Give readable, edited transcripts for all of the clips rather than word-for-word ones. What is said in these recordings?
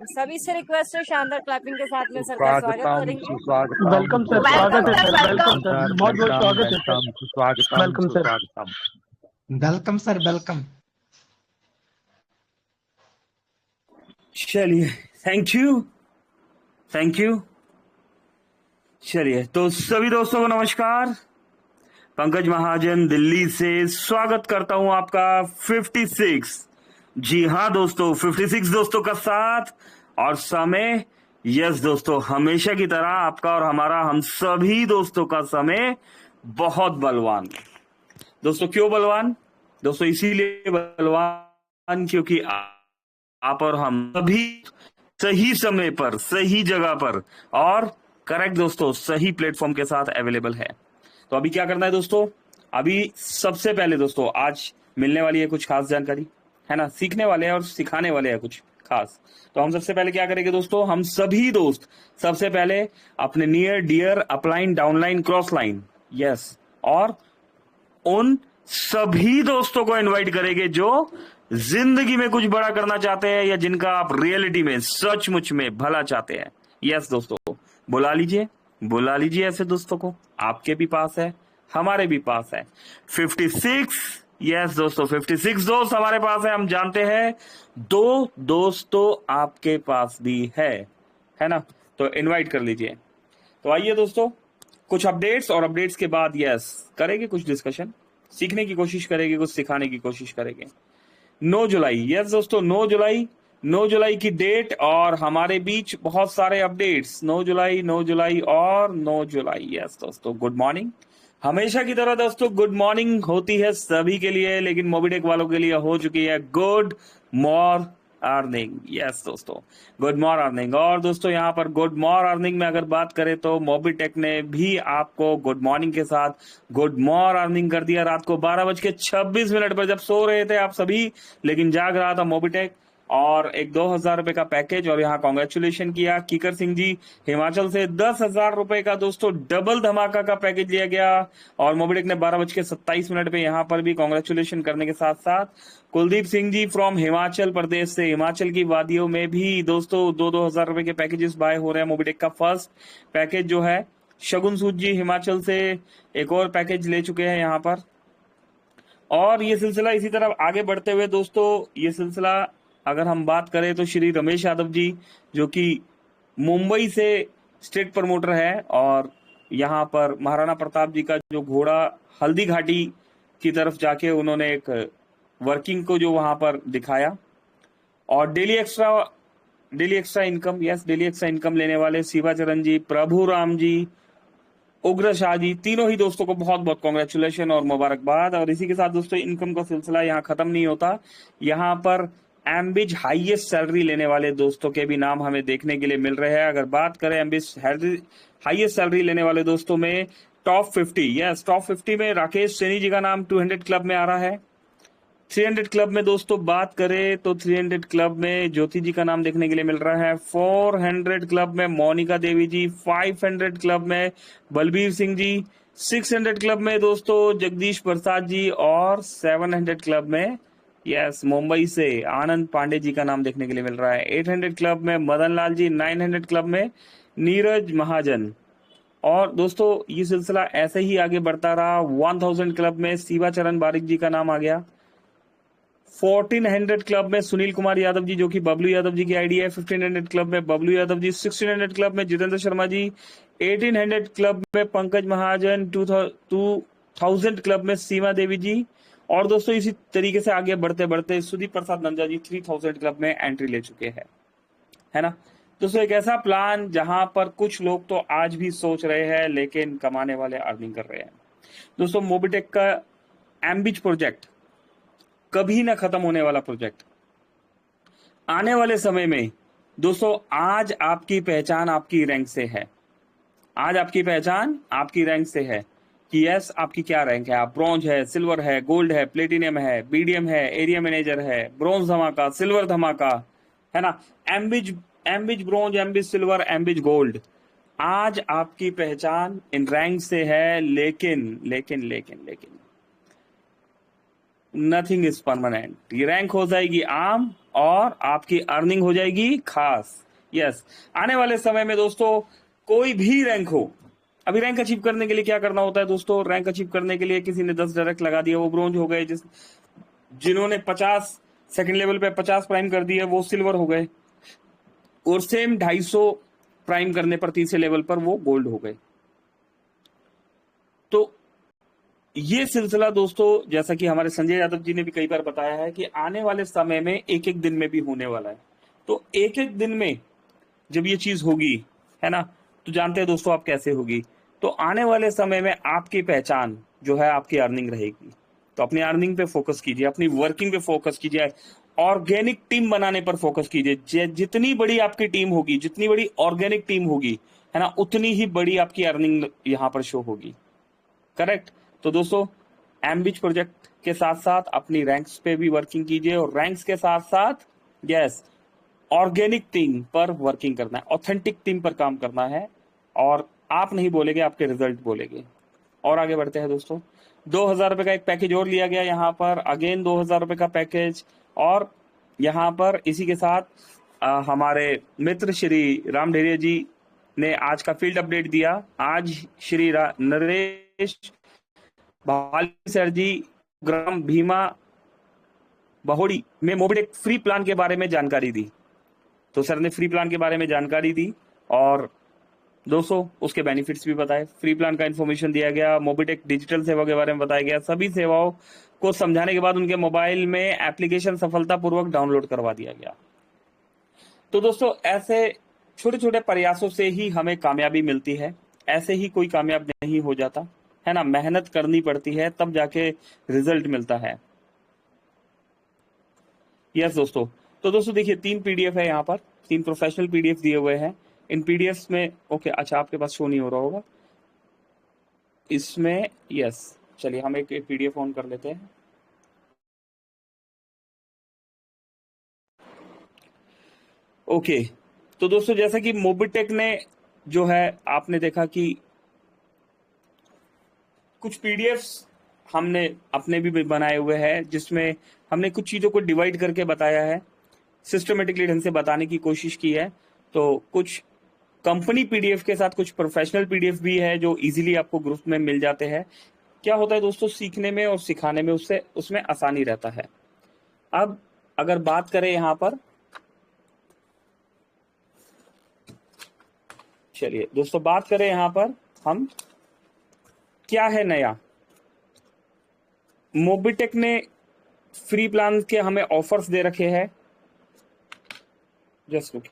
सभी से रिक्वेस्ट है शानदार क्लैपिंग के साथ में सर का स्वागत स्वागतम करेंगे। सुस्वागतम वेलकम सर, स्वागत है सर, वेलकम सर, बहुत बहुत स्वागत है सर, सुस्वागतम वेलकम सर। सुस्वागतम। Welcome sir, welcome. चलिए, थैंक यू। चलिए, तो सभी दोस्तों को नमस्कार। पंकज महाजन दिल्ली से स्वागत करता हूं आपका 56। जी हाँ दोस्तों, 56 दोस्तों का साथ और समय। यस दोस्तों, हमेशा की तरह आपका और हमारा, हम सभी दोस्तों का समय बहुत बलवान। दोस्तों क्यों बलवान? दोस्तों इसीलिए बलवान क्योंकि आप और हम सभी सही समय पर, सही जगह पर और करेक्ट दोस्तों, सही प्लेटफॉर्म के साथ अवेलेबल है। तो अभी क्या करना है दोस्तों? अभी सबसे पहले दोस्तों आज मिलने वाली है कुछ खास जानकारी, है ना, सीखने वाले हैं और सिखाने वाले हैं कुछ खास। तो हम सबसे पहले क्या करेंगे दोस्तों? हम सभी दोस्त सबसे पहले अपने near dear upline downline cross line, yes, और उन सभी दोस्तों को इनवाइट करेंगे जो जिंदगी में कुछ बड़ा करना चाहते हैं या जिनका आप रियलिटी में सचमुच में भला चाहते हैं। यस दोस्तों, बुला लीजिए ऐसे दोस्तों को। आपके भी पास है, हमारे भी पास है 56। यस दोस्तों, 56 दोस्त हमारे पास है। हम जानते हैं 2 दोस्त तो आपके पास भी है ना? तो इनवाइट कर लीजिए। तो आइए दोस्तों, कुछ अपडेट्स और अपडेट्स के बाद यस करेंगे कुछ डिस्कशन, सीखने की कोशिश करेंगे, कुछ सिखाने की कोशिश करेंगे। 9 जुलाई, यस दोस्तों, 9 जुलाई की डेट और हमारे बीच बहुत सारे अपडेट्स। 9 जुलाई और 9 जुलाई। यस दोस्तों, गुड मॉर्निंग। हमेशा की तरह दोस्तों गुड मॉर्निंग होती है सभी के लिए, लेकिन मोबीटेक वालों के लिए हो चुकी है गुड मॉर्निंग। यस दोस्तों, गुड मॉर्निंग। और दोस्तों यहाँ पर गुड मॉर्निंग में अगर बात करें तो मोबीटेक ने भी आपको गुड मॉर्निंग के साथ गुड मॉर्निंग कर दिया रात को 12:26 पर, जब सो रहे थे आप सभी, लेकिन जाग रहा था मोबीटेक। और एक 2000 रुपए का पैकेज, और यहाँ कॉन्ग्रेचुलेशन किया कीकर सिंह जी हिमाचल से 10,000 रुपए का दोस्तों डबल धमाका का पैकेज लिया गया। और मोबीटेक ने 12:27 पे यहाँ पर भी कॉन्ग्रेचुलेशन करने के साथ साथ कुलदीप सिंह जी फ्रॉम हिमाचल प्रदेश से, हिमाचल की वादियों में भी दोस्तों 2,000 रुपए के पैकेजेस बाय हो रहे हैं। मोबीटेक का फर्स्ट पैकेज जो है, शगुन सूद जी हिमाचल से एक और पैकेज ले चुके हैं यहाँ पर। और ये सिलसिला इसी तरह आगे बढ़ते हुए दोस्तों, ये सिलसिला अगर हम बात करें तो श्री रमेश यादव जी, जो कि मुंबई से स्टेट प्रमोटर है, और यहाँ पर महाराणा प्रताप जी का जो घोड़ा हल्दी घाटी की तरफ जाके उन्होंने एक वर्किंग को जो वहां पर दिखाया। और daily extra income, yes, daily extra income लेने वाले शिवाचरण जी, प्रभु राम जी, उग्र शाह जी, तीनों ही दोस्तों को बहुत बहुत कॉन्ग्रेचुलेशन और मुबारकबाद। और इसी के साथ दोस्तों इनकम का सिलसिला यहाँ खत्म नहीं होता। यहाँ पर एम्बिज हाईएस्ट सैलरी लेने वाले दोस्तों के भी नाम हमें देखने के लिए मिल रहे हैं। अगर बात करें एम्बिज हाईएस्ट सैलरी लेने वाले दोस्तों में टॉप 50, यस, टॉप 50 में राकेश सैनी जी का नाम 200 क्लब में आ रहा है। 300 क्लब में दोस्तों बात करें तो 300 क्लब में ज्योति जी का नाम देखने के लिए मिल रहा है। 400 क्लब में मोनिका देवी जी, 500 क्लब में बलबीर सिंह जी, 600 क्लब में दोस्तों जगदीश प्रसाद जी, और 700 क्लब में यस मुंबई से आनंद पांडे जी का नाम देखने के लिए मिल रहा है। 800 क्लब में मदन लाल जी, 900 क्लब में नीरज महाजन। और दोस्तों ये सिलसिला ऐसे ही आगे बढ़ता रहा। 1000 क्लब में शिवाचरण बारिक जी का नाम आ गया। 1400 क्लब में सुनील कुमार यादव जी, जो कि बबलू यादव जी की आईडी है। 1500 क्लब में बबलू यादव जी, 1600 क्लब में जितेंद्र शर्मा जी, 1800 क्लब में पंकज महाजन, 2000 क्लब में सीमा देवी जी। और दोस्तों इसी तरीके से आगे बढ़ते बढ़ते सुदीप प्रसाद नंदा जी 3000 क्लब में एंट्री ले चुके हैं, है ना दोस्तों। एक ऐसा प्लान जहां पर कुछ लोग तो आज भी सोच रहे हैं, लेकिन कमाने वाले अर्निंग कर रहे हैं। दोस्तों मोबीटेक का एम्बिज प्रोजेक्ट कभी ना खत्म होने वाला प्रोजेक्ट, आने वाले समय में दोस्तों आज आपकी पहचान आपकी रैंक से है। आज आपकी पहचान आपकी रैंक से है कि यस आपकी क्या रैंक है। आप ब्रॉन्ज है, सिल्वर है, गोल्ड है, प्लेटिनियम है, बीडीएम है, एरिया मैनेजर है, ब्रॉन्ज धमाका, सिल्वर धमाका, है ना, एम्बिज ब्रॉन्ज, एम्बिज सिल्वर, एम्बिज गोल्ड। आज आपकी पहचान इन रैंक से है, लेकिन नथिंग इज परमानेंट। ये रैंक हो जाएगी आम, और आपकी अर्निंग हो जाएगी खास। यस, आने वाले समय में दोस्तों कोई भी रैंक हो, अभी रैंक अचीव करने के लिए क्या करना होता है दोस्तों, रैंक अचीव करने के लिए किसी ने 10 डायरेक्ट लगा दिया, वो ब्रोंज हो गए। जिन्होंने 50 सेकंड लेवल पे 50 प्राइम कर दिए वो सिल्वर हो गए, और सेम 250 प्राइम करने पर तीसरे लेवल पर वो गोल्ड हो गए। तो ये सिलसिला दोस्तों, जैसा कि हमारे संजय यादव जी ने भी कई बार बताया है कि आने वाले समय में एक एक दिन में भी होने वाला है। तो एक एक दिन में जब ये चीज होगी, है ना, तो जानते हैं दोस्तों आप कैसे होगी। तो आने वाले समय में आपकी पहचान जो है आपकी अर्निंग रहेगी। तो अपनी अर्निंग पे फोकस कीजिए, अपनी वर्किंग पे फोकस कीजिए, ऑर्गेनिक टीम बनाने पर फोकस कीजिए। जितनी बड़ी आपकी टीम होगी, जितनी बड़ी ऑर्गेनिक टीम होगी, है ना, उतनी ही बड़ी आपकी अर्निंग यहां पर शो होगी। करेक्ट। तो दोस्तों एम्बिच प्रोजेक्ट के साथ साथ अपनी रैंक्स पे भी वर्किंग कीजिए, और रैंक्स के साथ साथ यस ऑर्गेनिक टीम पर वर्किंग करना है, ऑथेंटिक टीम पर काम करना है, और आप नहीं बोलेंगे, आपके रिजल्ट बोलेंगे। और आगे बढ़ते हैं दोस्तों। 2000 रुपए का एक पैकेज और लिया गया यहाँ पर, अगेन 2000 रुपए का पैकेज। और यहाँ पर इसी के साथ हमारे मित्र श्री राम ढेरिया जी ने आज का फील्ड अपडेट दिया। आज श्री नरेश भाली सर जी ग्राम भीमा बहोड़ी में मोबिटेक फ्री प्लान के बारे में जानकारी दी। तो सर ने फ्री प्लान के बारे में जानकारी दी, और दोस्तों उसके बेनिफिट्स भी बताए, फ्री प्लान का इन्फॉर्मेशन दिया गया, मोबिटेक डिजिटल सेवा के बारे में बताया गया। सभी सेवाओं को समझाने के बाद उनके मोबाइल में एप्लीकेशन सफलतापूर्वक डाउनलोड करवा दिया गया। तो दोस्तों ऐसे छोटे छोटे प्रयासों से ही हमें कामयाबी मिलती है, ऐसे ही कोई कामयाब नहीं हो जाता, है ना, मेहनत करनी पड़ती है तब जाके रिजल्ट मिलता है। यस दोस्तों। तो दोस्तों देखिए 3 पीडीएफ है यहाँ पर, 3 प्रोफेशनल पीडीएफ दिए हुए हैं। इन पीडीएफ में ओके, अच्छा आपके पास शो नहीं हो रहा होगा इसमें। यस, चलिए हम एक पीडीएफ ऑन कर लेते हैं। ओके। तो दोस्तों जैसा कि मोबिटेक ने जो है, आपने देखा कि कुछ पीडीएफ्स हमने अपने भी बनाए हुए हैं, जिसमें हमने कुछ चीजों को डिवाइड करके बताया है, सिस्टमेटिकली ढंग से बताने की कोशिश की है। तो कुछ कंपनी पीडीएफ के साथ कुछ प्रोफेशनल पीडीएफ भी है जो इजीली आपको ग्रुप में मिल जाते हैं। क्या होता है दोस्तों, सीखने में और सिखाने में उसमें आसानी रहता है। अब अगर बात करें यहां पर, चलिए दोस्तों बात करें यहां पर हम, क्या है नया। मोबिटेक ने फ्री प्लान के हमें ऑफर्स दे रखे हैं। जस्ट लुक,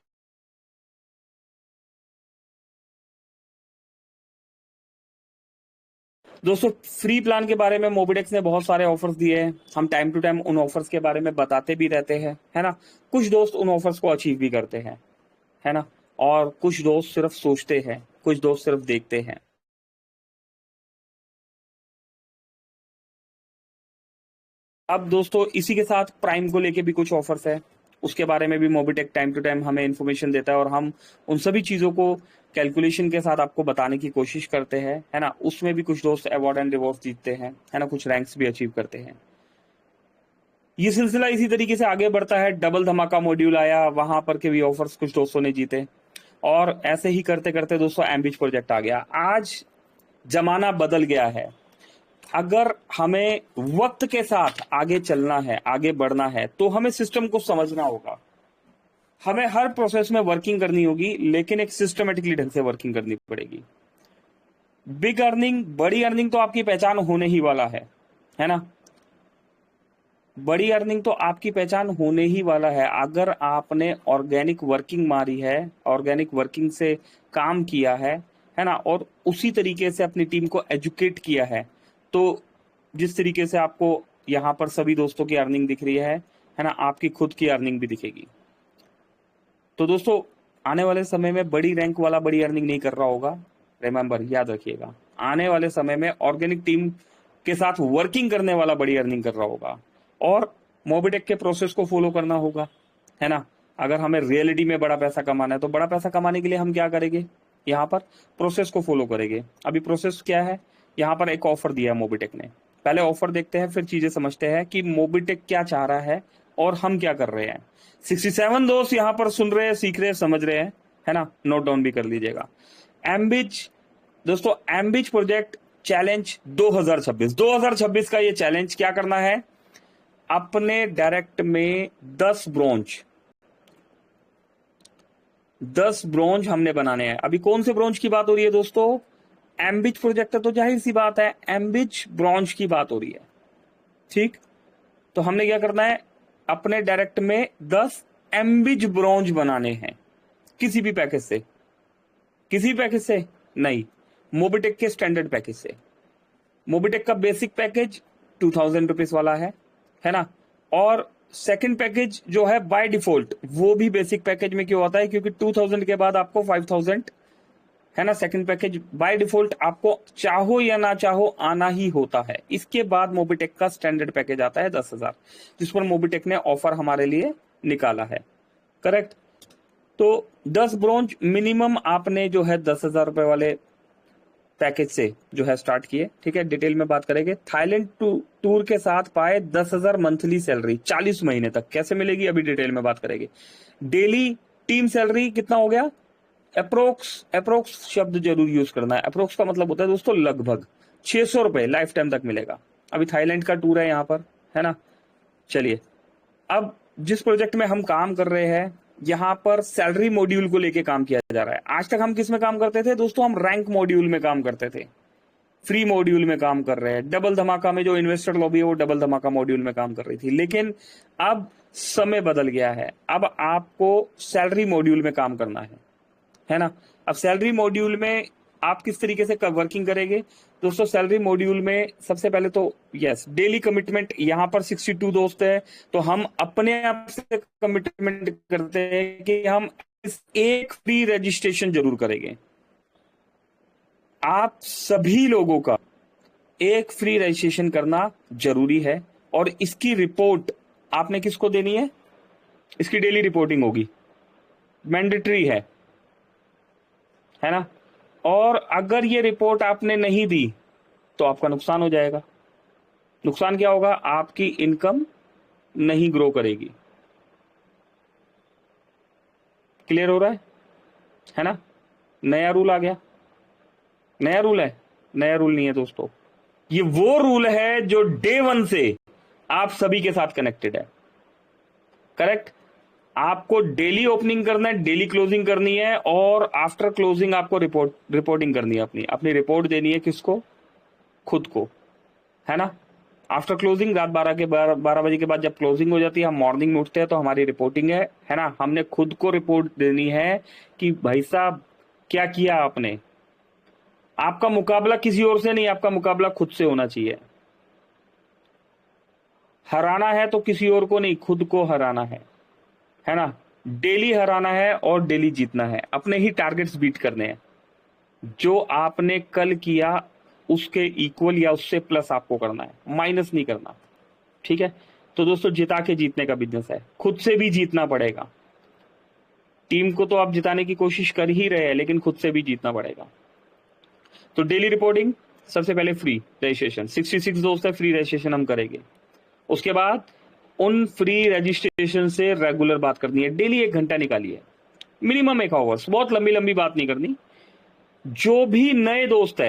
दोस्तों फ्री प्लान के बारे में मोबिटेक्स ने बहुत सारे ऑफर्स दिए हैं। हम टाइम टू टाइम उन ऑफर्स के बारे में बताते भी रहते हैं, है ना। कुछ दोस्त उन ऑफर्स को अचीव भी करते हैं, है ना, और कुछ दोस्त सिर्फ सोचते हैं, कुछ दोस्त सिर्फ देखते हैं। अब दोस्तों इसी के साथ प्राइम को लेके भी कुछ ऑफर्स है, उसके बारे में भी मोबिटेक टाइम टू टाइम हमें इन्फॉर्मेशन देता है, और हम उन सभी चीजों को कैलकुलेशन के साथ आपको बताने की कोशिश करते हैं, है ना। उसमें भी कुछ दोस्त अवार्ड एंड रिवॉर्ड जीतते हैं, है ना, कुछ रैंक्स भी अचीव करते हैं। ये सिलसिला इसी तरीके से आगे बढ़ता है। डबल धमाका मॉड्यूल आया, वहां पर के भी ऑफर्स कुछ दोस्तों ने जीते, और ऐसे ही करते करते दोस्तों एम्बिच प्रोजेक्ट आ गया। आज जमाना बदल गया है। अगर हमें वक्त के साथ आगे चलना है, आगे बढ़ना है, तो हमें सिस्टम को समझना होगा। हमें हर प्रोसेस में वर्किंग करनी होगी, लेकिन एक सिस्टमेटिकली ढंग से वर्किंग करनी पड़ेगी। बिग अर्निंग, बड़ी अर्निंग तो आपकी पहचान होने ही वाला है ना। बड़ी अर्निंग तो आपकी पहचान होने ही वाला है अगर आपने ऑर्गेनिक वर्किंग मारी है, ऑर्गेनिक वर्किंग से काम किया है ना, और उसी तरीके से अपनी टीम को एजुकेट किया है। तो जिस तरीके से आपको यहाँ पर सभी दोस्तों की अर्निंग दिख रही है ना, आपकी खुद की अर्निंग भी दिखेगी। तो दोस्तों आने वाले समय में बड़ी रैंक वाला बड़ी अर्निंग नहीं कर रहा होगा, रिमेंबर, याद रखिएगा। आने वाले समय में ऑर्गेनिक टीम के साथ वर्किंग करने वाला बड़ी अर्निंग कर रहा होगा, और मोबिटेक के प्रोसेस को फॉलो करना होगा, है ना। अगर हमें रियलिटी में बड़ा पैसा कमाना है, तो बड़ा पैसा कमाने के लिए हम क्या करेंगे, यहाँ पर प्रोसेस को फॉलो करेंगे। अभी प्रोसेस क्या है, यहाँ पर एक ऑफर दिया है मोबिटेक ने। पहले ऑफर देखते हैं, फिर चीजें समझते हैं कि मोबिटेक क्या चाह रहा है और हम क्या कर रहे हैं। 67 दोस्त यहाँ पर सुन रहे हैं, सीख रहे हैं, समझ रहे हैं, है ना, नोट डाउन भी कर लीजिएगा। एम्बिज दोस्तों, एम्बिज प्रोजेक्ट चैलेंज 2026 का ये चैलेंज क्या करना है, अपने डायरेक्ट में 10 ब्रोंज हमने बनाने हैं। अभी कौन से ब्रोंज की बात हो रही है दोस्तों, एम्बिज प्रोजेक्ट है तो जाहिर सी बात है एम्बिज ब्रोंज की बात हो रही है, ठीक। तो हमने क्या करना है, अपने डायरेक्ट में 10 एम्बिज ब्रोंज बनाने हैं। किसी भी पैकेज से, किसी पैकेज से नहीं, मोबिटेक के स्टैंडर्ड पैकेज से। मोबिटेक का बेसिक पैकेज 2000 रुपीज वाला है ना, और सेकंड पैकेज जो है बाय डिफॉल्ट वो भी बेसिक पैकेज में क्यों आता है, क्योंकि 2000 के बाद आपको 5000 है ना, सेकंड पैकेज बाय डिफॉल्ट आपको चाहो या ना चाहो आना ही होता है। इसके बाद मोबिटेक का स्टैंडर्ड पैकेज आता है 10,000, जिस पर मोबिटेक ने ऑफर हमारे लिए निकाला है, करेक्ट। तो 10 ब्रोंज मिनिमम आपने जो है 10,000 रुपए वाले पैकेज से जो है स्टार्ट किए, ठीक है। डिटेल में बात करेंगे। थाईलैंड टूर के साथ पाए 10,000 मंथली सैलरी 40 महीने तक, कैसे मिलेगी अभी डिटेल में बात करेंगे। डेली टीम सैलरी कितना हो गया, अप्रोक्स शब्द जरूर यूज करना है। अप्रोक्स का मतलब होता है दोस्तों लगभग 600 रुपए लाइफ टाइम तक मिलेगा। अभी थाईलैंड का टूर है यहाँ पर, है ना। चलिए, अब जिस प्रोजेक्ट में हम काम कर रहे हैं यहाँ पर सैलरी मॉड्यूल को लेके काम किया जा रहा है। आज तक हम किस में काम करते थे दोस्तों, हम रैंक मॉड्यूल में काम करते थे, फ्री मॉड्यूल में काम कर रहे हैं। डबल धमाका में जो इन्वेस्टर लॉबी है वो डबल धमाका मॉड्यूल में काम कर रही थी, लेकिन अब समय बदल गया है। अब आपको सैलरी मॉड्यूल में काम करना है ना। अब सैलरी मॉड्यूल में आप किस तरीके से वर्किंग करेंगे दोस्तों। सैलरी मॉड्यूल में सबसे पहले तो यस, डेली कमिटमेंट। यहाँ पर 62 दोस्त है तो हम अपने आप से कमिटमेंट करते हैं कि हम एक फ्री रजिस्ट्रेशन जरूर करेंगे। आप सभी लोगों का एक फ्री रजिस्ट्रेशन करना जरूरी है, और इसकी रिपोर्ट आपने किसको देनी है, इसकी डेली रिपोर्टिंग होगी, मैंडेटरी है ना। और अगर ये रिपोर्ट आपने नहीं दी तो आपका नुकसान हो जाएगा। नुकसान क्या होगा, आपकी इनकम नहीं ग्रो करेगी। क्लियर हो रहा है ना। नया रूल आ गया, नया रूल है, नया रूल नहीं है दोस्तों, ये वो रूल है जो डे 1 से आप सभी के साथ कनेक्टेड है, करेक्ट। आपको डेली ओपनिंग करना है, डेली क्लोजिंग करनी है, और आफ्टर क्लोजिंग आपको रिपोर्टिंग करनी है। अपनी रिपोर्ट देनी है किसको, खुद को, है ना। आफ्टर क्लोजिंग रात 12 बजे के बाद जब क्लोजिंग हो जाती है, हम मॉर्निंग में उठते हैं तो हमारी रिपोर्टिंग है ना। हमने खुद को रिपोर्ट देनी है कि भाई साहब क्या किया आपने। आपका मुकाबला किसी और से नहीं, आपका मुकाबला खुद से होना चाहिए। हराना है तो किसी और को नहीं, खुद को हराना है ना। डेली हराना है और डेली जीतना है, अपने ही टारगेट्स बीट करने हैं। जो आपने कल किया उसके इक्वल या उससे प्लस आपको करना है, माइनस नहीं करना, ठीक है। तो दोस्तों जिता के जीतने का बिजनेस है, खुद से भी जीतना पड़ेगा। टीम को तो आप जिताने की कोशिश कर ही रहे हैं, लेकिन खुद से भी जीतना पड़ेगा। तो डेली रिपोर्टिंग, सबसे पहले फ्री रजिस्ट्रेशन, 66 दोस्त है, फ्री रजिस्ट्रेशन हम करेंगे। उसके बाद उन फ्री रजिस्ट्रेशन से रेगुलर बात करनी है, डेली 1 घंटा निकालिए, मिनिमम 1 आवर्स, बहुत लंबी बात नहीं करनी। जो भी नए दोस्त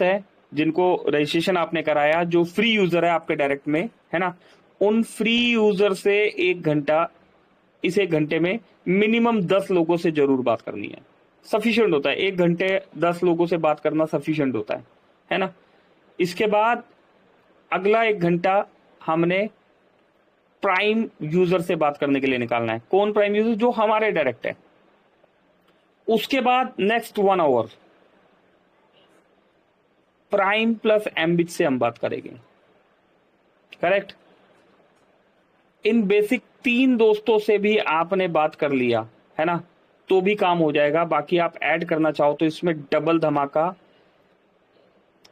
है जिनको रजिस्ट्रेशन आपने कराया, जो फ्री यूजर है आपके डायरेक्ट में, है ना, उन फ्री यूजर से 1 घंटा, इस 1 घंटे में मिनिमम 10 लोगों से जरूर बात करनी है। सफिशिएंट होता है 1 घंटे 10 लोगों से बात करना, सफिशिएंट होता है ना। इसके बाद अगला 1 घंटा हमने प्राइम यूजर से बात करने के लिए निकालना है। कौन प्राइम यूजर, जो हमारे डायरेक्ट है। उसके बाद next 1 hour prime plus Ambit से हम बात करेंगे, करेक्ट। इन बेसिक 3 दोस्तों से भी आपने बात कर लिया है ना, तो भी काम हो जाएगा। बाकी आप ऐड करना चाहो तो इसमें डबल धमाका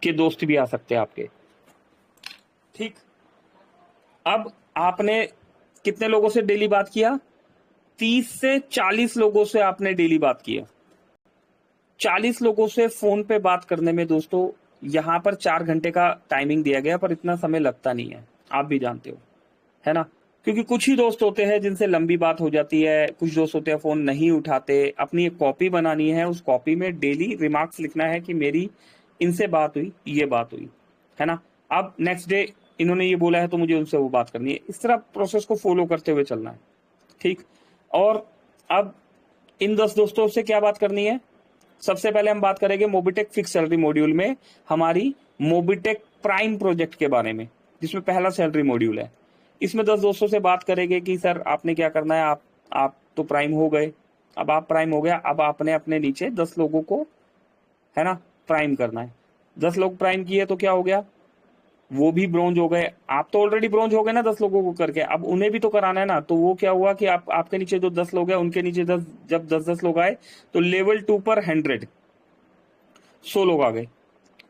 के दोस्त भी आ सकते हैं आपके, ठीक। अब आपने कितने लोगों से डेली बात किया, 30 से 40 लोगों से आपने डेली बात किया। 40 लोगों से फोन पे बात करने में दोस्तों यहां पर 4 घंटे का टाइमिंग दिया गया, पर इतना समय लगता नहीं है, आप भी जानते हो, है ना। क्योंकि कुछ ही दोस्त होते हैं जिनसे लंबी बात हो जाती है, कुछ दोस्त होते हैं फोन नहीं उठाते। अपनी एक कॉपी बनानी है, उस कॉपी में डेली रिमार्क्स लिखना है कि मेरी इनसे बात हुई, ये बात हुई, है ना। अब नेक्स्ट डे इन्होंने ये बोला है तो मुझे उनसे वो बात करनी है। इस तरह प्रोसेस को फॉलो करते हुए चलना है, ठीक। और अब इन 10 दोस्तों से क्या बात करनी है? सबसे पहले हम बात करेंगे मोबिटेक फिक्स सैलरी मॉड्यूल में हमारी मोबिटेक प्राइम प्रोजेक्ट के बारे में, जिसमें पहला सैलरी मॉड्यूल है। इसमें 10 दोस्तों से बात करेंगे कि सर आपने क्या करना है। आप तो प्राइम हो गए, अब आप प्राइम हो गया, अब आपने अपने नीचे 10 लोगों को, है ना, प्राइम करना है। 10 लोग प्राइम किए तो क्या हो गया, वो भी ब्रोंज हो गए। आप तो ऑलरेडी ब्रोंज हो गए ना 10 लोगों को करके, अब उन्हें भी तो कराना है ना। तो वो क्या हुआ कि आपके नीचे जो 10 लोग हैं उनके नीचे 10, जब 10-10 लोग आए तो लेवल 2 पर 100 लोग आ गए।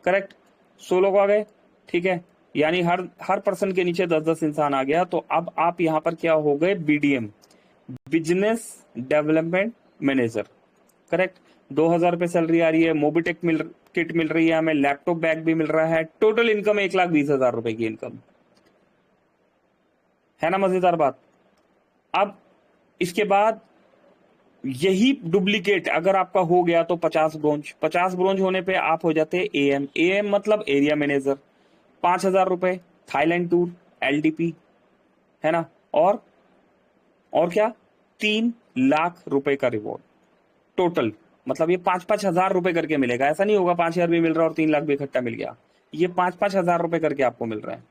करेक्ट, 100 लोग आ गए, ठीक है। यानी हर पर्सन के नीचे 10-10 इंसान आ गया। तो अब आप यहाँ पर क्या हो गए, BDM, business development manager. Correct, 2,000 रुपए सैलरी आ रही है, मोबिटेक किट मिल रही है हमें, लैपटॉप बैग भी मिल रहा है, टोटल इनकम 1,20,000 रुपए की इनकम है ना। मजेदार बात। अब इसके बाद यही डुप्लीकेट अगर आपका हो गया तो 50 ब्रोंज होने पे आप हो जाते हैं AM मतलब एरिया मैनेजर। 5,000 रुपए, थाईलैंड टूर, LDP, है ना। और क्या, 3 लाख रुपए का रिवॉर्ड टोटल। मतलब ये 5-5 हजार रुपए करके मिलेगा। ऐसा नहीं होगा 5,000 भी मिल रहा और 3 लाख भी इकट्ठा मिल गया। ये 5-5 हजार रुपए करके आपको मिल रहा है।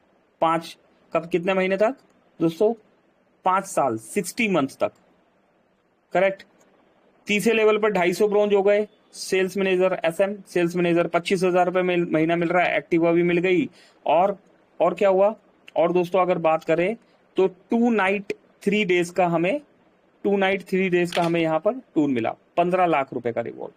5 कब, कितने महीने तक दोस्तों? 5 साल, 60 मंथ तक। करेक्ट। तीसरे लेवल पर 250 ब्रोंज हो गए। Sales manager, SM sales manager, 25,000 रुपए महीना मिल रहा है। एक्टिवा भी मिल गई। और क्या हुआ? और दोस्तों अगर बात करें तो 2 नाइट 3 डेज का हमें यहाँ पर टूर मिला। 15 लाख रुपए का रिवॉर्ड।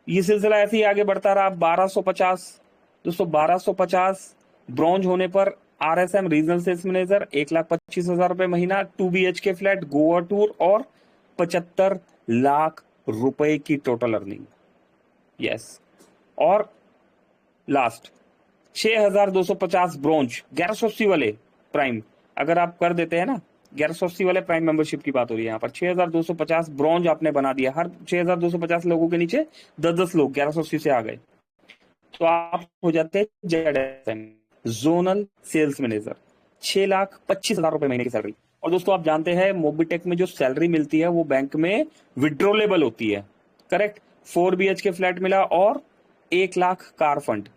ये सिलसिला ऐसे ही आगे बढ़ता रहा। 1250 दोस्तों, 1250 ब्रॉन्ज होने पर RSM रीजनल सेल्स मैनेजर, 1,25,000 रुपए महीना, 2 BHK फ्लैट, गोवा टूर और 75 लाख रुपए की टोटल अर्निंग। यस। और लास्ट 6,250 ब्रॉन्ज 1180 वाले प्राइम अगर आप कर देते हैं ना, 1180 वाले प्राइम मेंबरशिप की बात हो रही है यहाँ पर। 6,250 ब्रॉन्ज आपने बना दिया। हर 6,250 लोगों के नीचे 10-10 लोग 1180 से आ गए तो आप हो जाते हैं ZSM जोनल सेल्स मैनेजर। 6,25,000 रुपए महीने की सैलरी। और दोस्तों आप जानते हैं मोबिटेक में जो सैलरी मिलती है वो बैंक में विड्रॉलेबल होती है। करेक्ट। 4 BHK फ्लैट मिला और 1 lakh car fund,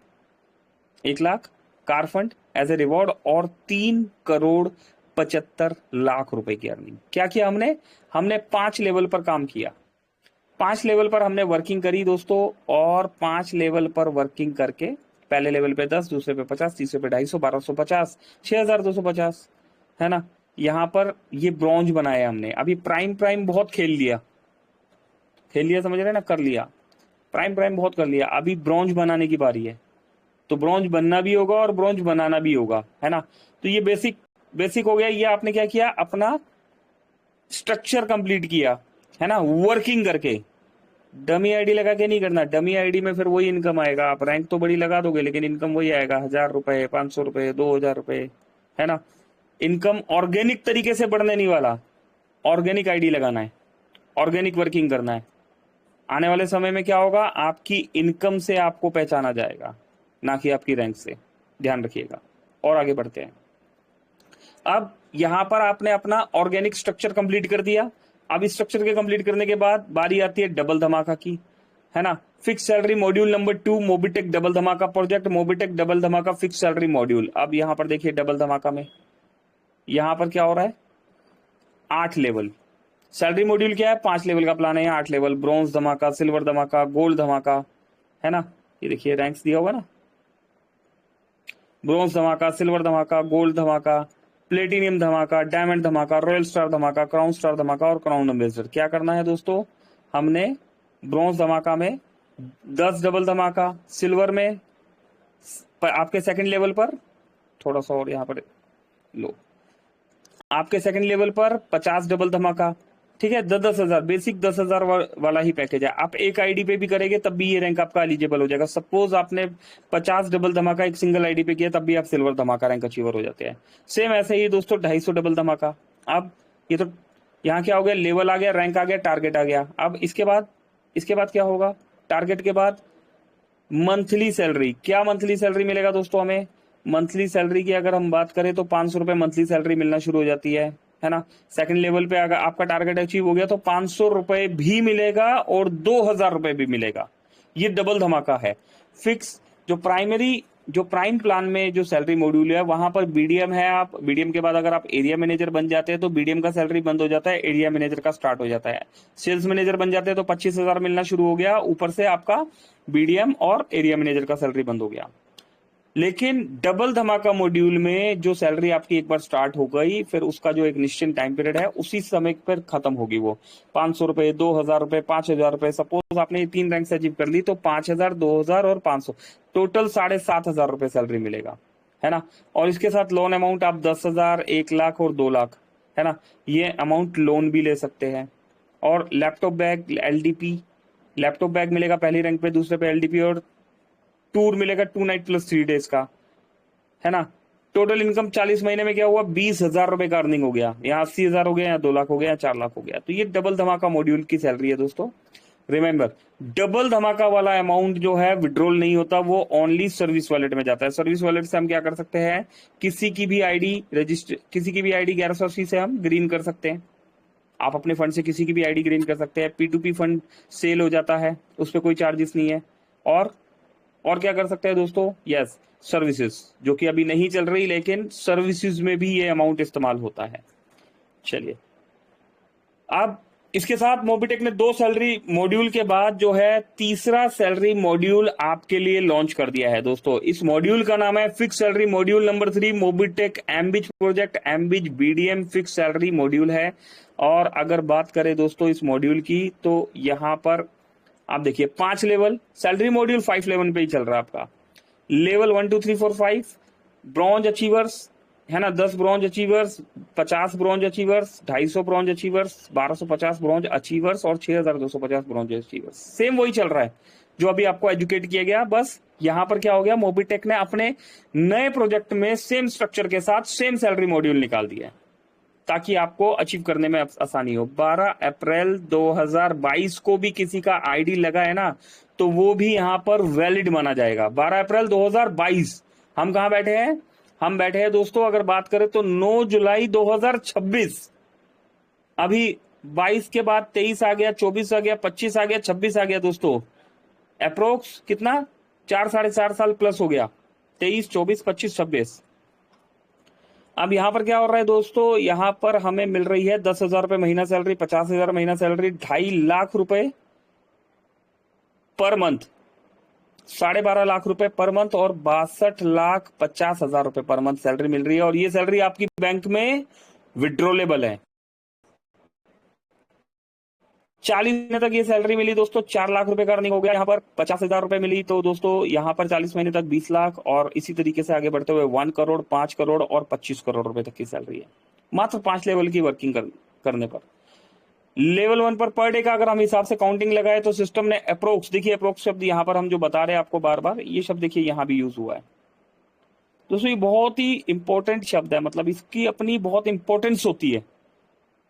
1 lakh car fund as a reward और 3,75 लाख रुपए की अर्निंग। क्या किया हमने 5 लेवल पर काम किया। 5 लेवल पर हमने वर्किंग करी दोस्तों। और 5 लेवल पर वर्किंग करके पहले लेवल पे 10, दूसरे पे 50, तीसरे पे 250, 1,250, 6,250, है ना। यहां पर ये ब्रॉन्ज बनाया हमने। अभी प्राइम बहुत खेल लिया, समझ रहे ना, कर लिया प्राइम बहुत कर लिया। अभी ब्रॉन्ज बनाने की बारी है। तो ब्रॉन्ज बनना भी होगा और ब्रॉन्ज बनाना भी होगा, है ना। तो ये बेसिक हो गया। ये आपने क्या किया, अपना स्ट्रक्चर कंप्लीट किया, है ना, वर्किंग करके। डमी आईडी लगा के नहीं करना। डमी आईडी में फिर वही इनकम आएगा। आप रैंक तो बड़ी लगा दोगे लेकिन इनकम वही आएगा, 1,000 रुपए, 500 रुपए, 2,000 रुपए, है ना। इनकम ऑर्गेनिक तरीके से बढ़ने नहीं वाला। ऑर्गेनिक आईडी लगाना है, ऑर्गेनिक वर्किंग करना है। आने वाले समय में क्या होगा, आपकी इनकम से आपको पहचाना जाएगा, ना कि आपकी रैंक से। ध्यान रखिएगा। और आगे बढ़ते हैं। अब यहां पर आपने अपना ऑर्गेनिक स्ट्रक्चर कंप्लीट कर दिया। अब इस स्ट्रक्चर के कंप्लीट करने के बाद बारी आती है डबल धमाका की, है ना। Fix salary module number 2 Mobitech double धमाका प्रोजेक्ट, मोबिटेक डबल धमाका फिक्स सैलरी मॉड्यूल। अब यहां पर देखिए डबल धमाका में यहां पर क्या हो रहा है, 8 लेवल सैलरी मॉड्यूल। क्या है, 5 लेवल का प्लान है, 8 लेवल। ब्रॉन्ज धमाका, सिल्वर धमाका, गोल्ड धमाका, है ना। ये देखिए रैंक्स दिया होगा ना, ब्रॉन्ज धमाका, सिल्वर धमाका, गोल्ड धमाका, प्लेटिनियम धमाका, डायमंड धमाका, रॉयल स्टार धमाका, क्राउन स्टार धमाका और क्राउन एम्बेसडर। क्या करना है दोस्तों, हमने ब्रॉन्ज धमाका में 10 डबल धमाका, सिल्वर में आपके सेकंड लेवल पर थोड़ा सा और यहाँ पर लो, आपके सेकंड लेवल पर 50 डबल धमाका, ठीक है, 10,000 बेसिक 10,000 वाला ही पैकेज है। आप एक आईडी पे भी करेंगे तब भी ये रैंक आपका एलिजिबल हो जाएगा। सपोज आपने 50 डबल धमाका एक सिंगल आईडी पे किया तब भी आप सिल्वर धमाका रैंक अचीवर हो जाते हैं। सेम ऐसे ही दोस्तों 250 डबल धमाका। अब ये तो यहाँ क्या हो गया, लेवल आ गया, रैंक आ गया, टारगेट आ गया। अब इसके बाद क्या होगा, टारगेट के बाद मंथली सैलरी। क्या मंथली सैलरी मिलेगा दोस्तों हमें? मंथली सैलरी की अगर हम बात करें तो 500 रुपए मंथली सैलरी मिलना शुरू हो जाती है ना। सेकंड लेवल पे अगर आपका टारगेट अचीव हो गया तो 500 रुपए भी मिलेगा और 2,000 रुपए भी मिलेगा। ये डबल धमाका है। फिक्स जो प्राइम प्लान में जो सैलरी मॉड्यूल है वहां पर बीडीएम है। आप बीडीएम के बाद अगर आप एरिया मैनेजर बन जाते हैं तो बीडीएम का सैलरी बंद हो जाता है, एरिया मैनेजर का स्टार्ट हो जाता है। सेल्स मैनेजर बन जाते हैं तो 25,000 मिलना शुरू हो गया, ऊपर से आपका बीडीएम और एरिया मैनेजर का सैलरी बंद हो गया। लेकिन डबल धमाका मॉड्यूल में जो सैलरी आपकी एक बार स्टार्ट हो गई फिर उसका जो एक निश्चित टाइम पीरियड है उसी समय पर खत्म होगी। वो 500 रुपए, 2,000 रुपए, 5,000 रुपए। सपोज आपने ये 3 रैंक अचीव कर ली तो 5,000, 2,000 और 500, टोटल 7,500 रुपए सैलरी मिलेगा, है ना। और इसके साथ लोन अमाउंट आप 10,000, 1,00,000 और 2,00,000, है ना, ये अमाउंट लोन भी ले सकते हैं। और laptop bag, LDP, laptop bag मिलेगा पहली रैंक पे, दूसरे पे एलडीपी, और टूर मिलेगा 2 नाइट प्लस 3 डेज का, है ना। टोटल इनकम 40 महीने में क्या हुआ, 20,000 रुपए का अर्निंग हो गया। यहाँ 80,000 हो गया, यहाँ 2,00,000 हो गया, 4,00,000 हो गया। तो ये डबल धमाका मॉड्यूल की सैलरी है दोस्तों। रिमेंबर, डबल धमाका वाला अमाउंट जो है विड्रॉल नहीं होता, वो ओनली सर्विस वॉलेट में जाता है। सर्विस वॉलेट से हम क्या कर सकते हैं, किसी की भी आईडी 1180 से हम ग्रीन कर सकते हैं। आप अपने फंड से किसी की भी आईडी ग्रीन कर सकते हैं। P2P फंड सेल हो जाता है, उस पर कोई चार्जेस नहीं है। और क्या कर सकते हैं दोस्तों, यस, सर्विसेज, जो कि अभी नहीं चल रही लेकिन सर्विसेज में भी ये अमाउंट इस्तेमाल होता है। चलिए, अब इसके साथ मोबिटेक ने 2 सैलरी मॉड्यूल के बाद जो है तीसरा सैलरी मॉड्यूल आपके लिए लॉन्च कर दिया है दोस्तों। इस मॉड्यूल का नाम है fix salary module number 3, Mobitech MBiz project MBiz BDM fix salary module है। और अगर बात करें दोस्तों इस मॉड्यूल की तो यहां पर आप देखिए 5 लेवल, सैलरी मॉड्यूल 5 लेवल पे ही चल रहा है आपका। लेवल 1 2 3 4 5 ब्रॉन्ज अचीवर्स, है ना, 10 bronze achievers, 50 bronze achievers, 250 bronze achievers, 1250 bronze achievers और 6,250 ब्रॉन्ज अचीवर्स। सेम वही चल रहा है जो अभी आपको एजुकेट किया गया। बस यहां पर क्या हो गया, मोबिटेक ने अपने नए प्रोजेक्ट में सेम स्ट्रक्चर के साथ सेम सैलरी मॉड्यूल निकाल दिया है ताकि आपको अचीव करने में आसानी हो। 12 अप्रैल 2022 को भी किसी का आईडी लगा है ना तो वो भी यहां पर वैलिड माना जाएगा। 12 अप्रैल 2022 हम कहां बैठे हैं, हम बैठे हैं दोस्तों अगर बात करें तो 9 जुलाई 2026। अभी 22 के बाद 23 आ गया, 24 आ गया, 25 आ गया, 26 आ गया दोस्तों। अप्रोक्स कितना, 4 साढ़े 4 साल प्लस हो गया, 23, 24, 25, 26। अब यहां पर क्या हो रहा है दोस्तों, यहां पर हमें मिल रही है 10,000 रुपए महीना सैलरी, 50,000 महीना सैलरी, 2.5 लाख रुपए पर मंथ, 12.5 लाख रुपए पर मंथ और 62,50,000 रुपए पर मंथ सैलरी मिल रही है। और ये सैलरी आपकी बैंक में विड्रॉलेबल है। 40 महीने तक ये सैलरी मिली दोस्तों, 4 लाख रुपए का अर्निंग हो गया। यहाँ पर 50,000 रुपए मिली तो दोस्तों यहाँ पर 40 महीने तक 20 लाख और इसी तरीके से आगे बढ़ते हुए 1 करोड़, 5 करोड़ और 25 करोड़ रुपए तक की सैलरी है मात्र 5 लेवल की वर्किंग करने पर। लेवल 1 पर डे का अगर हम हिसाब से काउंटिंग लगाए तो सिस्टम ने अप्रोक्स, देखिए अप्रोक्स शब्द यहाँ पर हम जो बता रहे हैं आपको बार बार, ये शब्द देखिए यहाँ भी यूज हुआ है दोस्तों। ये बहुत ही इंपॉर्टेंट शब्द है, मतलब इसकी अपनी बहुत इंपॉर्टेंस होती है।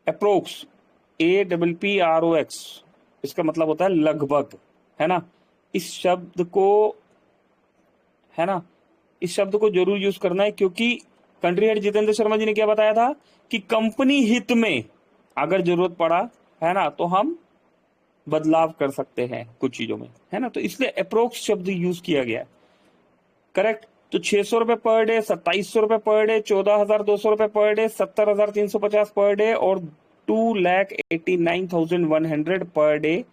अप्रोक्स, APPROX, इसका मतलब होता है लगभग, है ना। इस शब्द को, है ना, इस शब्द को जरूर यूज करना है क्योंकि कंट्री हेड जितेंद्र शर्मा जी ने क्या बताया था कि कंपनी हित में अगर जरूरत पड़ा, है ना, तो हम बदलाव कर सकते हैं कुछ चीजों में, है ना। तो इसलिए अप्रोक्स शब्द यूज किया गया है, करेक्ट। तो 600 रुपए पर डे, 2700 रुपए पर डे, 14,200 रुपए पर डे, 70,350 पर डे और 2,89,100 पर डे,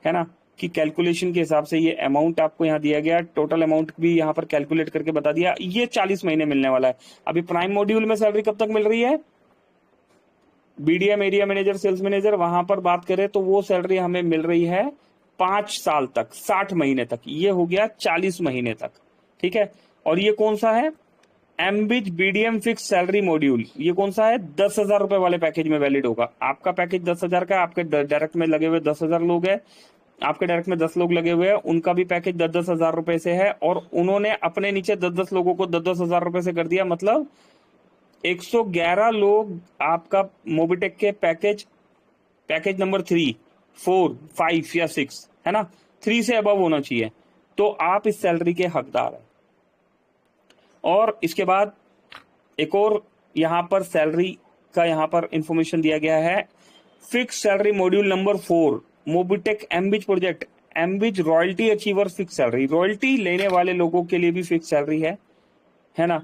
है ना, की कैलकुलेशन के हिसाब से ये अमाउंट आपको यहाँ दिया गया। टोटल अमाउंट भी यहाँ पर कैलकुलेट करके बता दिया। ये 40 महीने मिलने वाला है। अभी प्राइम मॉड्यूल में सैलरी कब तक मिल रही है, BDM, area manager, sales manager, वहां पर बात करें तो वो सैलरी हमें मिल रही है 5 साल तक, 60 महीने तक। ये हो गया 40 महीने तक, ठीक है। और ये कौन सा है, एमबिज बीडीएम फिक्स सैलरी मॉड्यूल, ये कौन सा है? 10,000 रुपए वाले पैकेज में वैलिड होगा। आपका पैकेज 10,000 का, आपके डायरेक्ट में लगे हुए 10,000 लोग हैं, आपके डायरेक्ट में 10 लोग लगे हुए हैं, उनका भी पैकेज 10,000 रुपए से है, और उन्होंने अपने नीचे 10 लोगों को 10,000 रुपए से कर दिया। मतलब 111 लोग आपका मोबिटेक के पैकेज नंबर 3, 4, 5 या 6 है ना, 3 से अबव होना चाहिए, तो आप इस सैलरी के हकदार हैं। और इसके बाद एक और यहां पर सैलरी का यहां पर इंफॉर्मेशन दिया गया है। Fix salary module number 4 Mobitech MBiz project, MBiz royalty achiever fix salary, royalty लेने वाले लोगों के लिए भी फिक्स सैलरी है ना।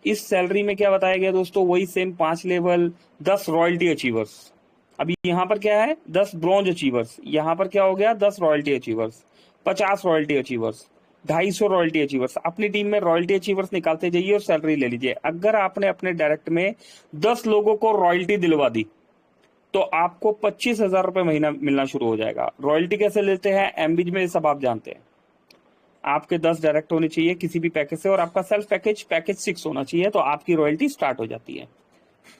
इस सैलरी में क्या बताया गया दोस्तों? वही सेम 5 लेवल, 10 रॉयल्टी अचीवर्स। अभी यहां पर क्या है? 10 ब्रॉन्ज अचीवर्स, यहां पर क्या हो गया? 10 royalty achievers, 50 royalty achievers, 250 royalty achievers. अपनी टीम में रॉयल्टी अचीवर्स निकालते जाइए और सैलरी ले लीजिए। अगर आपने अपने डायरेक्ट में 10 लोगों को रॉयल्टी दिलवा दी तो आपको 25,000 रुपए महीना मिलना शुरू हो जाएगा। रॉयल्टी कैसे लेते हैं एमबिज में, सब आप जानते हैं। आपके 10 डायरेक्ट होने चाहिए किसी भी पैकेज से, और आपका सेल्फ पैकेज 6 होना चाहिए, तो आपकी रॉयल्टी स्टार्ट हो जाती है।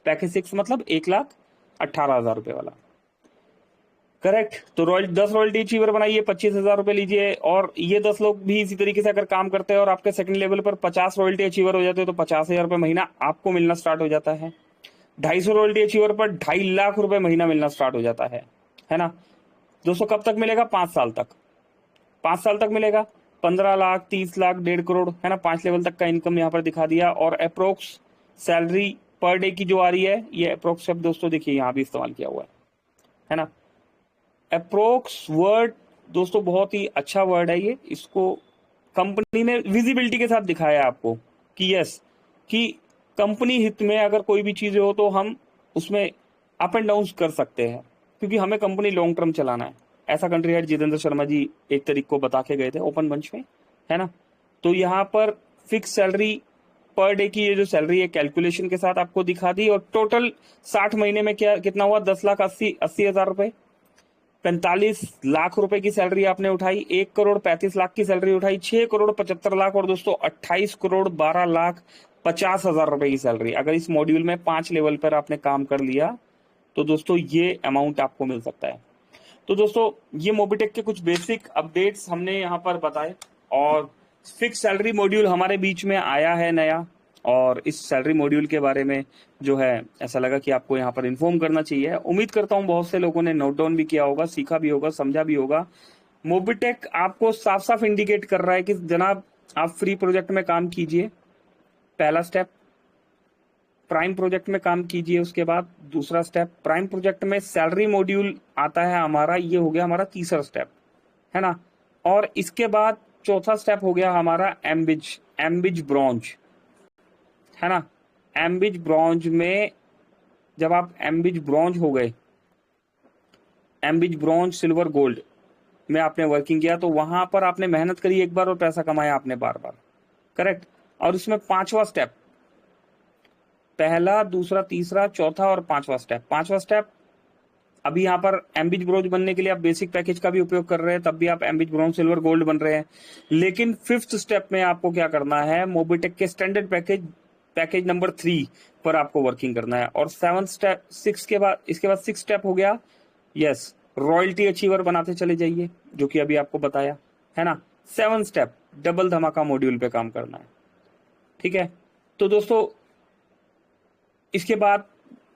पैकेज 6 मतलब 1,18,000 रुपए वाला, करेक्ट। तो 10 रॉयल्टी अचीवर बनाइए, 25,000 रुपए लीजिए, और ये 10 लोग भी इसी तरीके से अगर काम करते हैं और आपके सेकंड लेवल पर 50 रॉयल्टी अचीवर हो जाते हैं तो 50,000 रुपए महीना आपको मिलना स्टार्ट हो जाता है। 250 रॉयल्टी अचीवर पर 2.5 लाख रुपए महीना मिलना स्टार्ट हो जाता है ना दोस्तों। कब तक मिलेगा? 5 साल तक। 5 साल तक मिलेगा। 15 लाख, 30 लाख, 1.5 करोड़ है ना, 5 लेवल तक का इनकम यहाँ पर दिखा दिया। और अप्रोक्स सैलरी पर डे की जो आ रही है, ये अप्रोक्स शब्द दोस्तों देखिए यहाँ भी इस्तेमाल किया हुआ है ना। अप्रोक्स वर्ड दोस्तों बहुत ही अच्छा वर्ड है ये, इसको कंपनी ने विजिबिलिटी के साथ दिखाया है आपको कि यस, कि कंपनी हित में अगर कोई भी चीजें हो तो हम उसमें अप एंड डाउन कर सकते हैं, क्योंकि हमें कंपनी लॉन्ग टर्म चलाना है। ऐसा कंट्री हेड जितेंद्र शर्मा जी एक तारीख को बता के गए थे ओपन मंच में, है ना। तो यहाँ पर फिक्स सैलरी पर डे की ये जो सैलरी है कैलकुलेशन के साथ आपको दिखा दी, और टोटल 60 महीने में क्या कितना हुआ? 10,80,000 रुपए, 45 लाख रुपए की सैलरी आपने उठाई, 1 करोड़ 35 लाख की सैलरी उठाई, 6 करोड़ 75 लाख, और दोस्तों 28 करोड़ 12 लाख 50,000 रुपए की सैलरी। अगर इस मॉड्यूल में 5 लेवल पर आपने काम कर लिया तो दोस्तों ये अमाउंट आपको मिल सकता है। तो दोस्तों ये मोबिटेक के कुछ बेसिक अपडेट्स हमने यहाँ पर बताए, और फिक्स सैलरी मॉड्यूल हमारे बीच में आया है नया, और इस सैलरी मॉड्यूल के बारे में जो है ऐसा लगा कि आपको यहाँ पर इन्फॉर्म करना चाहिए। उम्मीद करता हूँ बहुत से लोगों ने नोट डाउन भी किया होगा, सीखा भी होगा, समझा भी होगा। मोबिटेक आपको साफ साफ इंडिकेट कर रहा है कि जनाब आप फ्री प्रोजेक्ट में काम कीजिए, पहला स्टेप। प्राइम प्रोजेक्ट में काम कीजिए, उसके बाद दूसरा स्टेप। प्राइम प्रोजेक्ट में सैलरी मॉड्यूल आता है हमारा, ये हो गया हमारा तीसरा स्टेप, है ना। और इसके बाद चौथा स्टेप हो गया हमारा एमबिज ब्रॉन्ज, है ना। एमबिज ब्रॉन्ज में जब आप एमबिज ब्रॉन्ज हो गए, एमबिज ब्रॉन्ज सिल्वर गोल्ड में आपने वर्किंग किया, तो वहां पर आपने मेहनत करी एक बार और पैसा कमाया आपने बार बार, करेक्ट। और इसमें 5वां स्टेप, पहला, दूसरा, तीसरा, चौथा और 5वां स्टेप। 5वां स्टेप अभी यहाँ पर एमबिज ब्रॉन्ज बनने के लिए आप बेसिक पैकेज का भी उपयोग कर रहे हैं, तब भी आप एमबिज ब्रॉन्ज सिल्वर गोल्ड बन रहे हैं। लेकिन 5th स्टेप में आपको क्या करना है? मोबिटेक के स्टैंडर्ड पैकेज नंबर 3 पर आपको वर्किंग करना है। और 7th स्टेप, 6 के बाद, इसके बाद 6 स्टेप हो गया, यस, रॉयल्टी अचीवर बनाते चले जाइए, जो कि अभी आपको बताया, है ना। 7th स्टेप डबल धमाका मॉड्यूल पे काम करना है, ठीक है। तो दोस्तों इसके बाद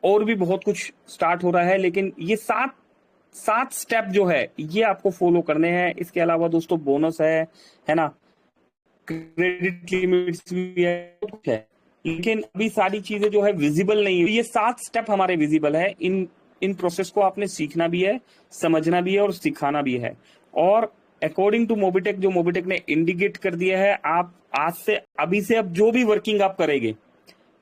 और भी बहुत कुछ स्टार्ट हो रहा है, लेकिन ये 7 स्टेप जो है ये आपको फॉलो करने हैं। इसके अलावा दोस्तों बोनस है ना, क्रेडिट लिमिट्स भी है, लेकिन अभी सारी चीजें जो है विजिबल नहीं है। ये 7 स्टेप हमारे विजिबल है। इन प्रोसेस को आपने सीखना भी है, समझना भी है और सिखाना भी है। और अकॉर्डिंग टू मोबिटेक, जो मोबिटेक ने इंडिकेट कर दिया है, आप आज से, अभी से, अब जो भी वर्किंग आप करेंगे,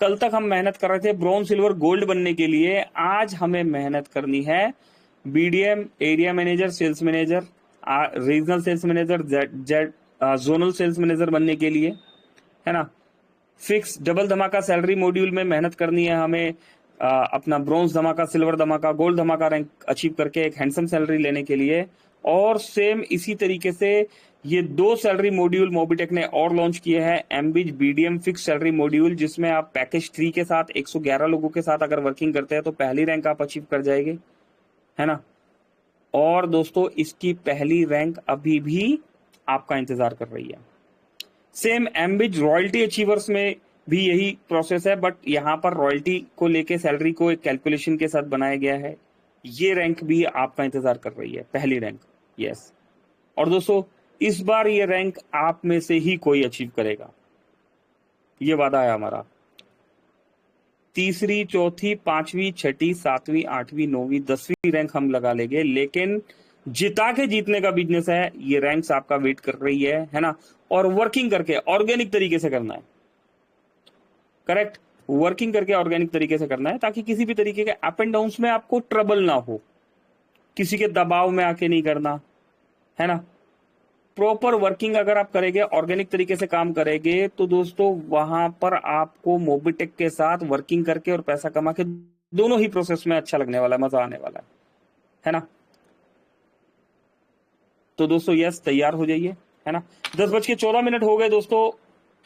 कल तक हम मेहनत कर रहे थे ब्रॉन्ज सिल्वर गोल्ड बनने के लिए, आज हमें मेहनत करनी है BDM, area manager, sales manager, regional sales manager, zonal sales manager बनने के लिए, है ना। फिक्स डबल धमाका सैलरी मॉड्यूल में मेहनत करनी है हमें। अपना ब्रॉन्ज धमाका, सिल्वर धमाका, गोल्ड धमाका रैंक अचीव करके एक हैंडसम सैलरी लेने के लिए। और सेम इसी तरीके से ये 2 सैलरी मॉड्यूल मोबिटेक ने और लॉन्च किए हैं, एमबीज बीडीएम फिक्स सैलरी मॉड्यूल, जिसमें आप पैकेज 3 के साथ 111 लोगों के साथ अगर वर्किंग करते हैं तो पहली रैंक आप अचीव कर जाएंगे, है ना। और दोस्तों इसकी पहली रैंक अभी भी आपका इंतजार कर रही है। सेम एमबीज रॉयल्टी अचीवर्स में भी यही प्रोसेस है, बट यहाँ पर रॉयल्टी को लेके सैलरी को एक कैलकुलेशन के साथ बनाया गया है। ये रैंक भी आपका इंतजार कर रही है, पहली रैंक। यस, और दोस्तों इस बार ये रैंक आप में से ही कोई अचीव करेगा, ये वादा है हमारा। 3री, 4थी, 5वीं, 6ठी, 7वीं, 8वीं, 9वीं, 10वीं रैंक हम लगा लेंगे, लेकिन जिता के जीतने का बिजनेस है। ये रैंक्स आपका वेट कर रही है ना। और वर्किंग करके ऑर्गेनिक तरीके से करना है, करेक्ट। वर्किंग करके ऑर्गेनिक तरीके से करना है, ताकि किसी भी तरीके के अप एंड डाउन में आपको ट्रबल ना हो, किसी के दबाव में आके नहीं करना, है ना। प्रॉपर वर्किंग अगर आप करेंगे, ऑर्गेनिक तरीके से काम करेंगे, तो दोस्तों वहां पर आपको मोबिटेक के साथ वर्किंग करके और पैसा कमा के दोनों ही प्रोसेस में अच्छा लगने वाला है, मजा आने वाला है ना। तो दोस्तों यस, तैयार हो जाइए, है ना। 10:14 हो गए दोस्तों।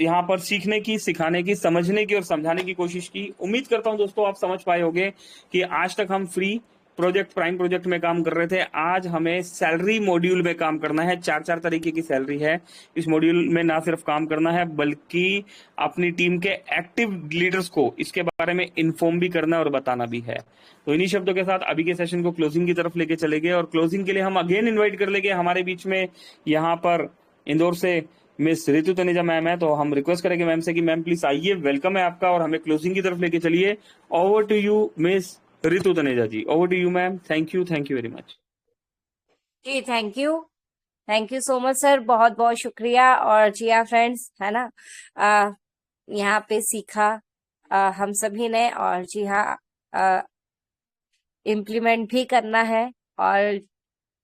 यहाँ पर सीखने की, सिखाने की, समझने की और समझाने की कोशिश की। उम्मीद करता हूं दोस्तों आप समझ पाए होंगे कि आज तक हम फ्री प्रोजेक्ट, प्राइम प्रोजेक्ट में काम कर रहे थे। आज हमें सैलरी मॉड्यूल में काम करना है। 4 तरीके की सैलरी है। इस मॉड्यूल में ना सिर्फ काम करना है, बल्कि अपनी टीम के एक्टिव लीडर्स को इसके बारे में इन्फॉर्म भी करना और बताना भी है। तो इन्हीं शब्दों के साथ अभी के सेशन को क्लोजिंग की तरफ लेके चलेंगे, और क्लोजिंग के लिए हम अगेन इन्वाइट कर लेंगे हमारे बीच में यहाँ पर इंदौर से मिस ऋतु तनेजा मैम है। तो हम रिक्वेस्ट करेंगे मैम से कि मैम प्लीज आइए, वेलकम है आपका, और हमें क्लोजिंग की तरफ लेके चलिए। Over to you miss Ritu Taneja ji, over to you ma'am. Thank you very much ji. Thank you so much sir, बहुत बहुत शुक्रिया। और जी हाँ फ्रेंड्स, है ना, यहाँ पे सीखा हम सभी ने, और जी हाँ इम्प्लीमेंट भी करना है। और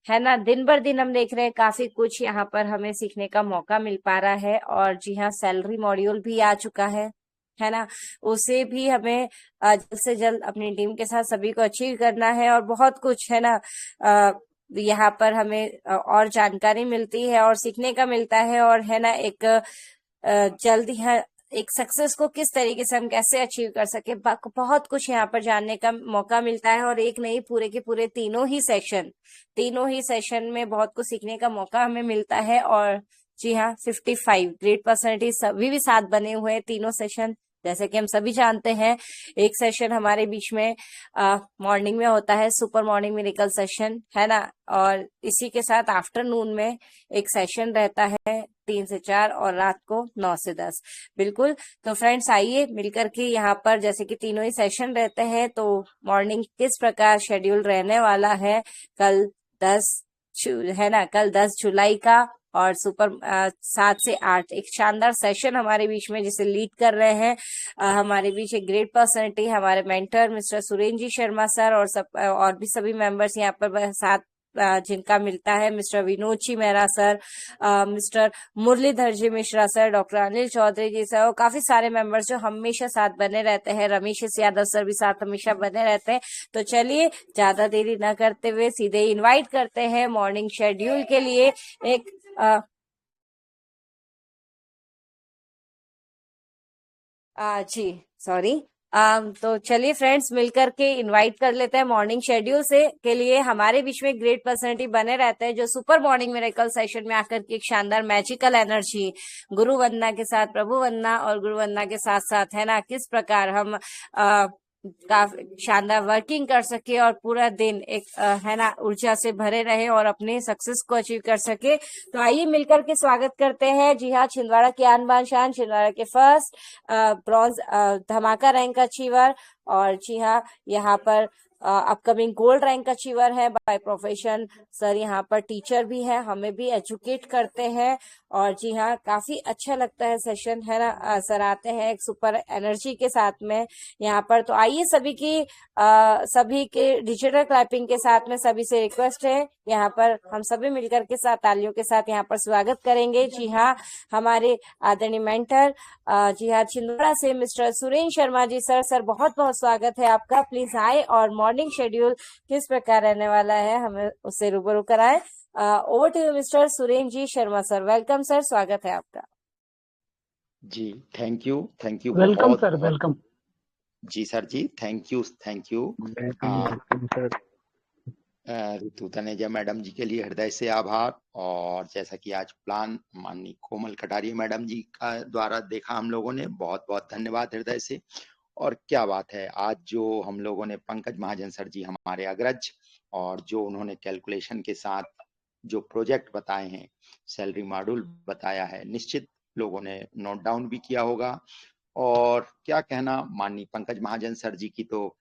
है ना, दिन भर दिन हम देख रहे हैं काफी कुछ यहाँ पर हमें सीखने का मौका मिल पा रहा है। और जी हाँ, सैलरी मॉड्यूल भी आ चुका है ना। उसे भी हमें जल्द से जल्द अपनी टीम के साथ सभी को अचीव करना है। और बहुत कुछ है ना, यहाँ पर हमें और जानकारी मिलती है और सीखने का मिलता है। और है ना, एक जल्द ही एक सक्सेस को किस तरीके से हम कैसे अचीव कर सके, बहुत कुछ यहाँ पर जानने का मौका मिलता है। और एक नहीं, पूरे के पूरे तीनों ही सेशन में बहुत कुछ सीखने का मौका हमें मिलता है। और जी हाँ, 55 ग्रेट पर्सनैलिटी सभी भी साथ बने हुए हैं तीनों सेशन। जैसे कि हम सभी जानते हैं, एक सेशन हमारे बीच में मॉर्निंग में होता है, सुपर मॉर्निंग मिरेकल सेशन, है ना। और इसी के साथ आफ्टरनून में एक सेशन रहता है 3 से 4, और रात को 9 से 10। बिल्कुल। तो फ्रेंड्स आइए मिलकर के यहाँ पर, जैसे कि तीनों ही सेशन रहते हैं, तो मॉर्निंग किस प्रकार शेड्यूल रहने वाला है कल 10 जुलाई का, और सुपर 7 से 8 एक शानदार सेशन हमारे बीच में जिसे लीड कर रहे हैं हमारे बीच एक ग्रेट पर्सनैलिटी, हमारे mentor mister Surendra ji Sharma sir, और भी सभी मेंबर्स यहाँ पर साथ जिनका मिलता है, mister Vinod ji Mehra sir, mister Muralidhar ji Mishra sir, doctor Anil Chaudhary जी सर, और काफी सारे मेंबर्स जो हमेशा साथ बने रहते हैं। रमेश यादव सर भी साथ हमेशा बने रहते हैं। तो चलिए ज्यादा देरी न करते हुए सीधे इनवाइट करते हैं मॉर्निंग शेड्यूल के लिए। एक जी सॉरी, तो चलिए फ्रेंड्स मिलकर के इनवाइट कर लेते हैं मॉर्निंग शेड्यूल से के लिए। हमारे बीच में ग्रेट पर्सनैलिटी बने रहते हैं जो सुपर मॉर्निंग मिरेकल सेशन में आकर के एक शानदार मैजिकल एनर्जी, गुरु वंदना के साथ प्रभु वंदना, और गुरु वंदना के साथ साथ है ना, किस प्रकार हम काफी शानदार वर्किंग कर सके और पूरा दिन एक है ना ऊर्जा से भरे रहे और अपने सक्सेस को अचीव कर सके। तो आइए मिलकर के स्वागत करते हैं। जी हाँ, छिंदवाड़ा के आन बान शान, छिंदवाड़ा के फर्स्ट ब्रॉन्ज धमाका रैंक अचीवर, और जी हाँ यहाँ पर अपकमिंग गोल्ड रैंक अचीवर है बाय प्रोफेशन। सर यहाँ पर टीचर भी है, हमें भी एजुकेट करते हैं, और जी हाँ, काफी अच्छा लगता है सेशन, है ना। सर आते हैं एक सुपर एनर्जी के साथ में यहाँ पर। तो आइए सभी के डिजिटल क्लैपिंग के साथ में सभी से रिक्वेस्ट है, यहाँ पर हम सभी मिलकर के साथ तालियों के साथ यहाँ पर स्वागत करेंगे। जी हाँ, हमारे आदरणीय मेंटर, जी हाँ, छिंदवाड़ा से मिस्टर सुरेंद्र शर्मा जी। सर बहुत बहुत स्वागत है आपका। प्लीज आए और मॉर्निंग शेड्यूल किस प्रकार रहने वाला है हमें उससे रूबरू कराए। Over to you mister Surendra ji Sharma sir. Welcome sir, स्वागत है आपका। जी थैंक यू वेलकम बहुत सर, बहुत। वेलकम। जी सर जी, thank you welcome sir. Ritu Taneja madam ji के लिए हृदय से आभार। और जैसा कि आज प्लान माननीय कोमल कटारिया मैडम जी का द्वारा देखा हम लोगों ने, बहुत बहुत धन्यवाद हृदय से। और क्या बात है, आज जो हम लोगों ने पंकज महाजन सर जी हमारे अग्रज, और जो उन्होंने कैलकुलेशन के साथ जो प्रोजेक्ट बताए हैं, सैलरी मॉड्यूल बताया है, निश्चित लोगों ने नोट डाउन भी किया होगा। और क्या कहना माननीय पंकज महाजन सर जी की, तो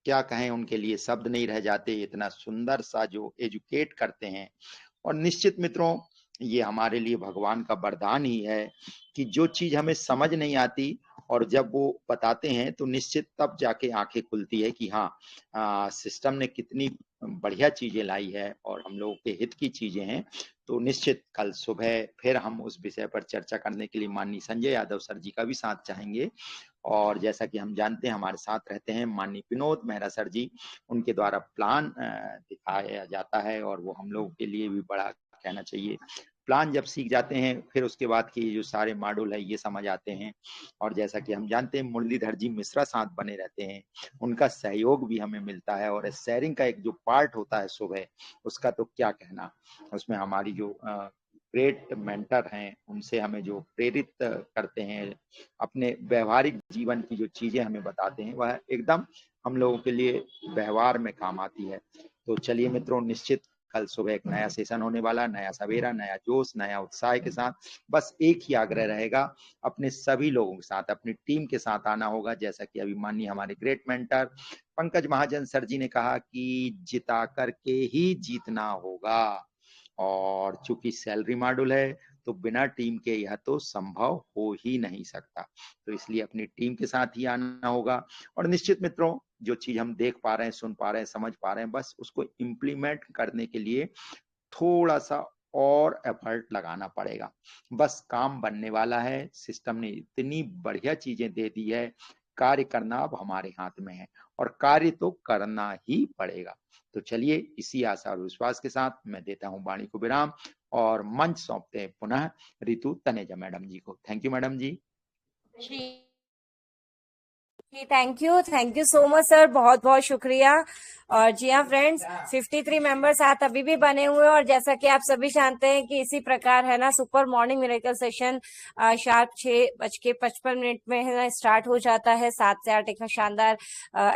क्या कहें, उनके लिए शब्द नहीं रह जाते। इतना सुंदर सा जो एजुकेट करते हैं, और निश्चित मित्रों ये हमारे लिए भगवान का वरदान ही है कि जो चीज हमें समझ नहीं आती और जब वो बताते हैं तो निश्चित तब जाके आंखें खुलती है कि हाँ, सिस्टम ने कितनी बढ़िया चीजें लाई है और हम लोगों के हित की चीजें हैं। तो निश्चित कल सुबह फिर हम उस विषय पर चर्चा करने के लिए माननीय संजय यादव सर जी का भी साथ चाहेंगे। और जैसा कि हम जानते हैं हमारे साथ रहते हैं माननीय विनोद मेहरा सर जी, उनके द्वारा प्लान दिखाया जाता है और वो हम लोगों के लिए भी बड़ा कहना चाहिए। प्लान जब सीख जाते हैं फिर उसके बाद की जो सारे मॉड्यूल है ये समझ आते हैं। और जैसा कि हम जानते हैं मुरलीधर जी मिश्रा साथ बने रहते हैं, उनका सहयोग भी हमें मिलता है। और शेयरिंग का एक जो पार्ट होता है सुबह, उसका तो क्या कहना, उसमें हमारी जो ग्रेट मेंटर हैं उनसे हमें जो प्रेरित करते हैं, अपने व्यवहारिक जीवन की जो चीजें हमें बताते हैं, वह एकदम हम लोगों के लिए व्यवहार में काम आती है। तो चलिए मित्रों, निश्चित कल सुबह एक नया सेशन होने वाला, नया सवेरा, नया जोश, नया उत्साह के साथ। बस एक ही आग्रह रहेगा, अपने सभी लोगों के साथ, अपनी टीम के साथ आना होगा। जैसा कि अभी माननीय हमारे ग्रेट मेंटर पंकज महाजन सर जी ने कहा कि जिता करके ही जीतना होगा। और चूंकि सैलरी मॉड्यूल है तो बिना टीम के यह तो संभव हो ही नहीं सकता। तो इसलिए अपनी टीम के साथ ही आना होगा। और निश्चित मित्रों, जो चीज हम देख पा रहे हैं, सुन पा रहे हैं, समझ पा रहे हैं, बस उसको इम्प्लीमेंट करने के लिए थोड़ा सा और एफर्ट लगाना पड़ेगा। बस काम बनने वाला है। सिस्टम ने इतनी बढ़िया चीजें दे दी है, कार्य करना अब हमारे हाथ में है और कार्य तो करना ही पड़ेगा। तो चलिए, इसी आशा और विश्वास के साथ मैं देता हूं वाणी को विराम और मंच सौंपते हैं पुनः ऋतु तनेजा मैडम जी को। Thank you madam ji. Thank you so much sir, बहुत बहुत शुक्रिया। और जी हाँ फ्रेंड्स, 53 मेंबर्स साथ अभी भी बने हुए हैं। और जैसा कि आप सभी जानते हैं कि इसी प्रकार है ना, super morning miracle session sharp 6:55 में है ना स्टार्ट हो जाता है। 7 से 8 एक शानदार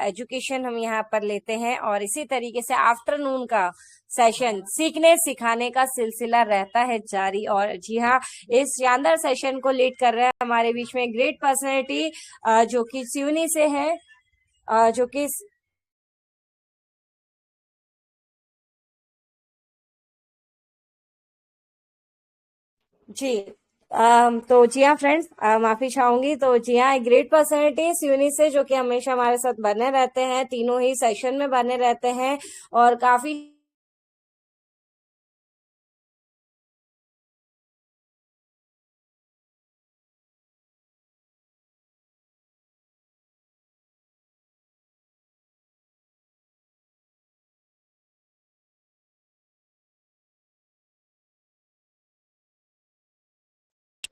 एजुकेशन हम यहाँ पर लेते हैं। और इसी तरीके से आफ्टरनून का सेशन सीखने सिखाने का सिलसिला रहता है जारी। और जी हाँ, इस शानदार सेशन को लीड कर रहे हैं हमारे बीच में ग्रेट पर्सनैलिटी जो कि सिवनी से है, जो कि जी तो जी हाँ फ्रेंड्स, माफी चाहूंगी। तो जी हाँ, एक ग्रेट पर्सनैलिटी सिवनी से जो कि हमेशा हमारे साथ बने रहते हैं, तीनों ही सेशन में बने रहते हैं और काफी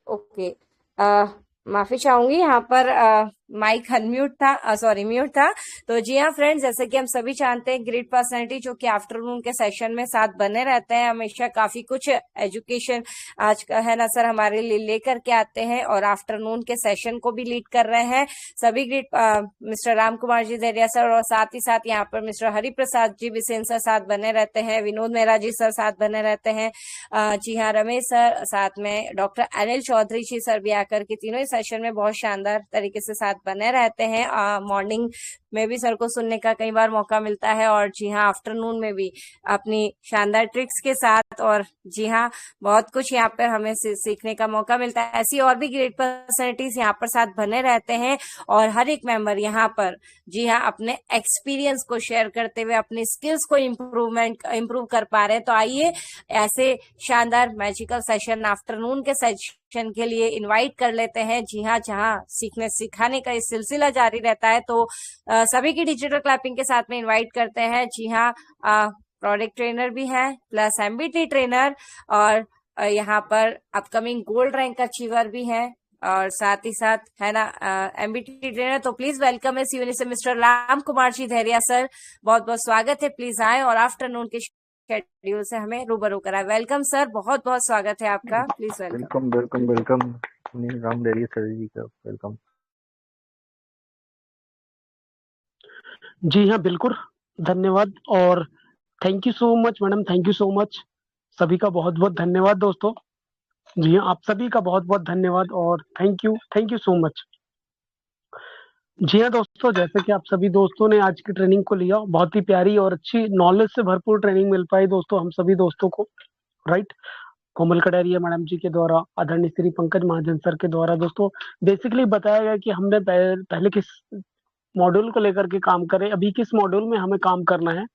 ओके। माफी चाहूंगी, यहाँ पर माइक अनम्यूट था, सॉरी म्यूट था। तो जी हाँ फ्रेंड्स, जैसे कि हम सभी जानते हैं ग्रेट पर्सनैलिटी जो कि आफ्टरनून के सेशन में साथ बने रहते हैं, हमेशा काफी कुछ एजुकेशन आज का है ना सर हमारे लिए लेकर के आते हैं और आफ्टरनून के सेशन को भी लीड कर रहे हैं सभी great mister Ram Kumar ji Deriya sir, और साथ ही साथ यहाँ पर मिस्टर हरि प्रसाद जी बिसेन सर साथ बने रहते हैं, विनोद मेहरा जी सर साथ बने रहते हैं, जी हाँ रमेश सर, साथ में डॉक्टर अनिल चौधरी जी सर भी आकर के तीनों ही सेशन में बहुत शानदार तरीके से साथ बने रहते हैं। मॉर्निंग में भी सर को सुनने का कई बार मौका मिलता है, और जी हाँ आफ्टरनून में भी अपनी शानदार ट्रिक्स के साथ, और जी हाँ बहुत कुछ यहाँ पर हमें सीखने का मौका मिलता है। ऐसी और भी ग्रेट पर्सनैलिटीज यहाँ पर साथ बने रहते हैं, और हर एक मेंबर यहाँ पर जी हाँ अपने एक्सपीरियंस को शेयर करते हुए अपनी स्किल्स को इम्प्रूव कर पा रहे हैं। तो आइए ऐसे शानदार मैजिकल सेशन आफ्टरनून के सेशन के लिए इनवाइट कर लेते हैं। जी हाँ, जहाँ सीखने सिखाने का इस सिलसिला जारी रहता है, तो सभी की डिजिटल क्लैपिंग के साथ में इनवाइट करते हैं। जी हाँ, प्रोडक्ट ट्रेनर भी है प्लस एमबीटी ट्रेनर, और यहाँ पर अपकमिंग गोल्ड रैंक अचीवर भी है, और साथ ही साथ है ना एमबीटी ट्रेनर। तो प्लीज वेलकम है सीयूनी से मिस्टर राम कुमार जी धैर्या सर, बहुत बहुत स्वागत है। प्लीज आए और आफ्टरनून के शेड्यूल से हमें रूबरू कराए। वेलकम सर, बहुत बहुत स्वागत है आपका। Please welcome. Welcome Ram Dhairya sir ji का वेलकम। जी हाँ, बिल्कुल धन्यवाद, और thank you so much madam, thank you so much. सभी का बहुत बहुत धन्यवाद दोस्तों। जी हाँ, आप सभी का बहुत बहुत धन्यवाद और थैंक यू सो मच। जी हाँ दोस्तों, जैसे कि आप सभी दोस्तों ने आज की ट्रेनिंग को लिया, बहुत ही प्यारी और अच्छी नॉलेज से भरपूर ट्रेनिंग मिल पाई दोस्तों हम सभी दोस्तों को, राइट। कोमल कटारिया मैडम जी के द्वारा, आदरणीय श्री पंकज महाजन सर के द्वारा दोस्तों बेसिकली बताया गया कि हमने पहले किस मॉड्यूल को लेकर के काम करें, अभी किस मॉड्यूल में हमें काम करना है,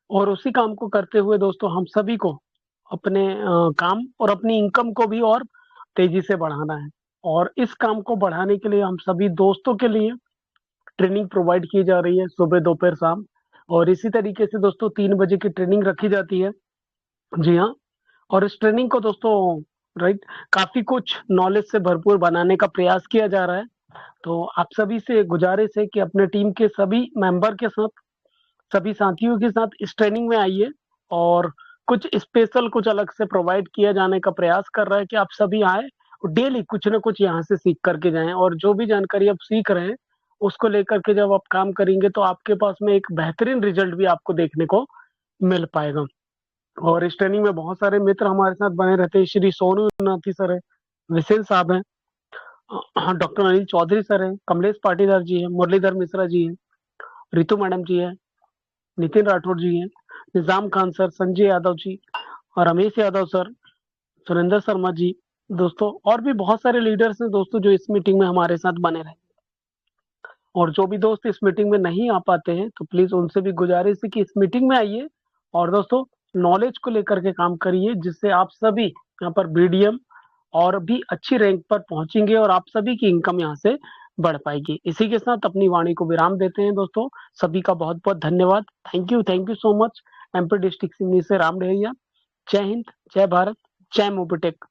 और उसी काम को करते हुए दोस्तों हम सभी को अपने काम और अपनी इनकम को भी और तेजी से बढ़ाना है। और इस काम को बढ़ाने के लिए हम सभी दोस्तों के लिए ट्रेनिंग प्रोवाइड की जा रही है सुबह दोपहर शाम, और इसी तरीके से दोस्तों 3 बजे की ट्रेनिंग रखी जाती है। जी हाँ, और इस ट्रेनिंग को दोस्तों राइट काफी कुछ नॉलेज से भरपूर बनाने का प्रयास किया जा रहा है। तो आप सभी से गुजारिश है कि अपने टीम के सभी मेंबर के साथ, सभी साथियों के साथ इस ट्रेनिंग में आइए, और कुछ स्पेशल कुछ अलग से प्रोवाइड किया जाने का प्रयास कर रहा है कि आप सभी आए और डेली कुछ ना कुछ यहाँ से सीख करके जाएं, और जो भी जानकारी आप सीख रहे हैं उसको लेकर के जब आप काम करेंगे तो आपके पास में एक बेहतरीन रिजल्ट भी आपको देखने को मिल पाएगा। और इस ट्रेनिंग में बहुत सारे मित्र हमारे साथ बने रहते हैं। श्री सोनू नाथी सर है, विशेल साहब है, डॉक्टर अनिल चौधरी सर है, कमलेश पाटीदार जी है, मुरलीधर मिश्रा जी है, रितु मैडम जी है, नितिन राठौर जी हैं, निजाम खान सर, संजय यादव जी, और रमेश यादव सर, सुरेंद्र शर्मा जी दोस्तों, और भी बहुत सारे लीडर्स हैं दोस्तों जो इस मीटिंग में हमारे साथ बने रहे। और जो भी दोस्त इस मीटिंग में नहीं आ पाते हैं तो प्लीज उनसे भी गुजारिश है कि इस मीटिंग में आइए और दोस्तों नॉलेज को लेकर के काम करिए, जिससे आप सभी यहाँ पर बीडीएम और भी अच्छी रैंक पर पहुंचेंगे और आप सभी की इनकम यहाँ से बढ़ पाएगी। इसी के साथ अपनी वाणी को विराम देते हैं दोस्तों। सभी का बहुत बहुत धन्यवाद। Thank you so much. MP district Seoni से राम रहेगा। जय हिंद, जय भारत, जय मोबिटेक।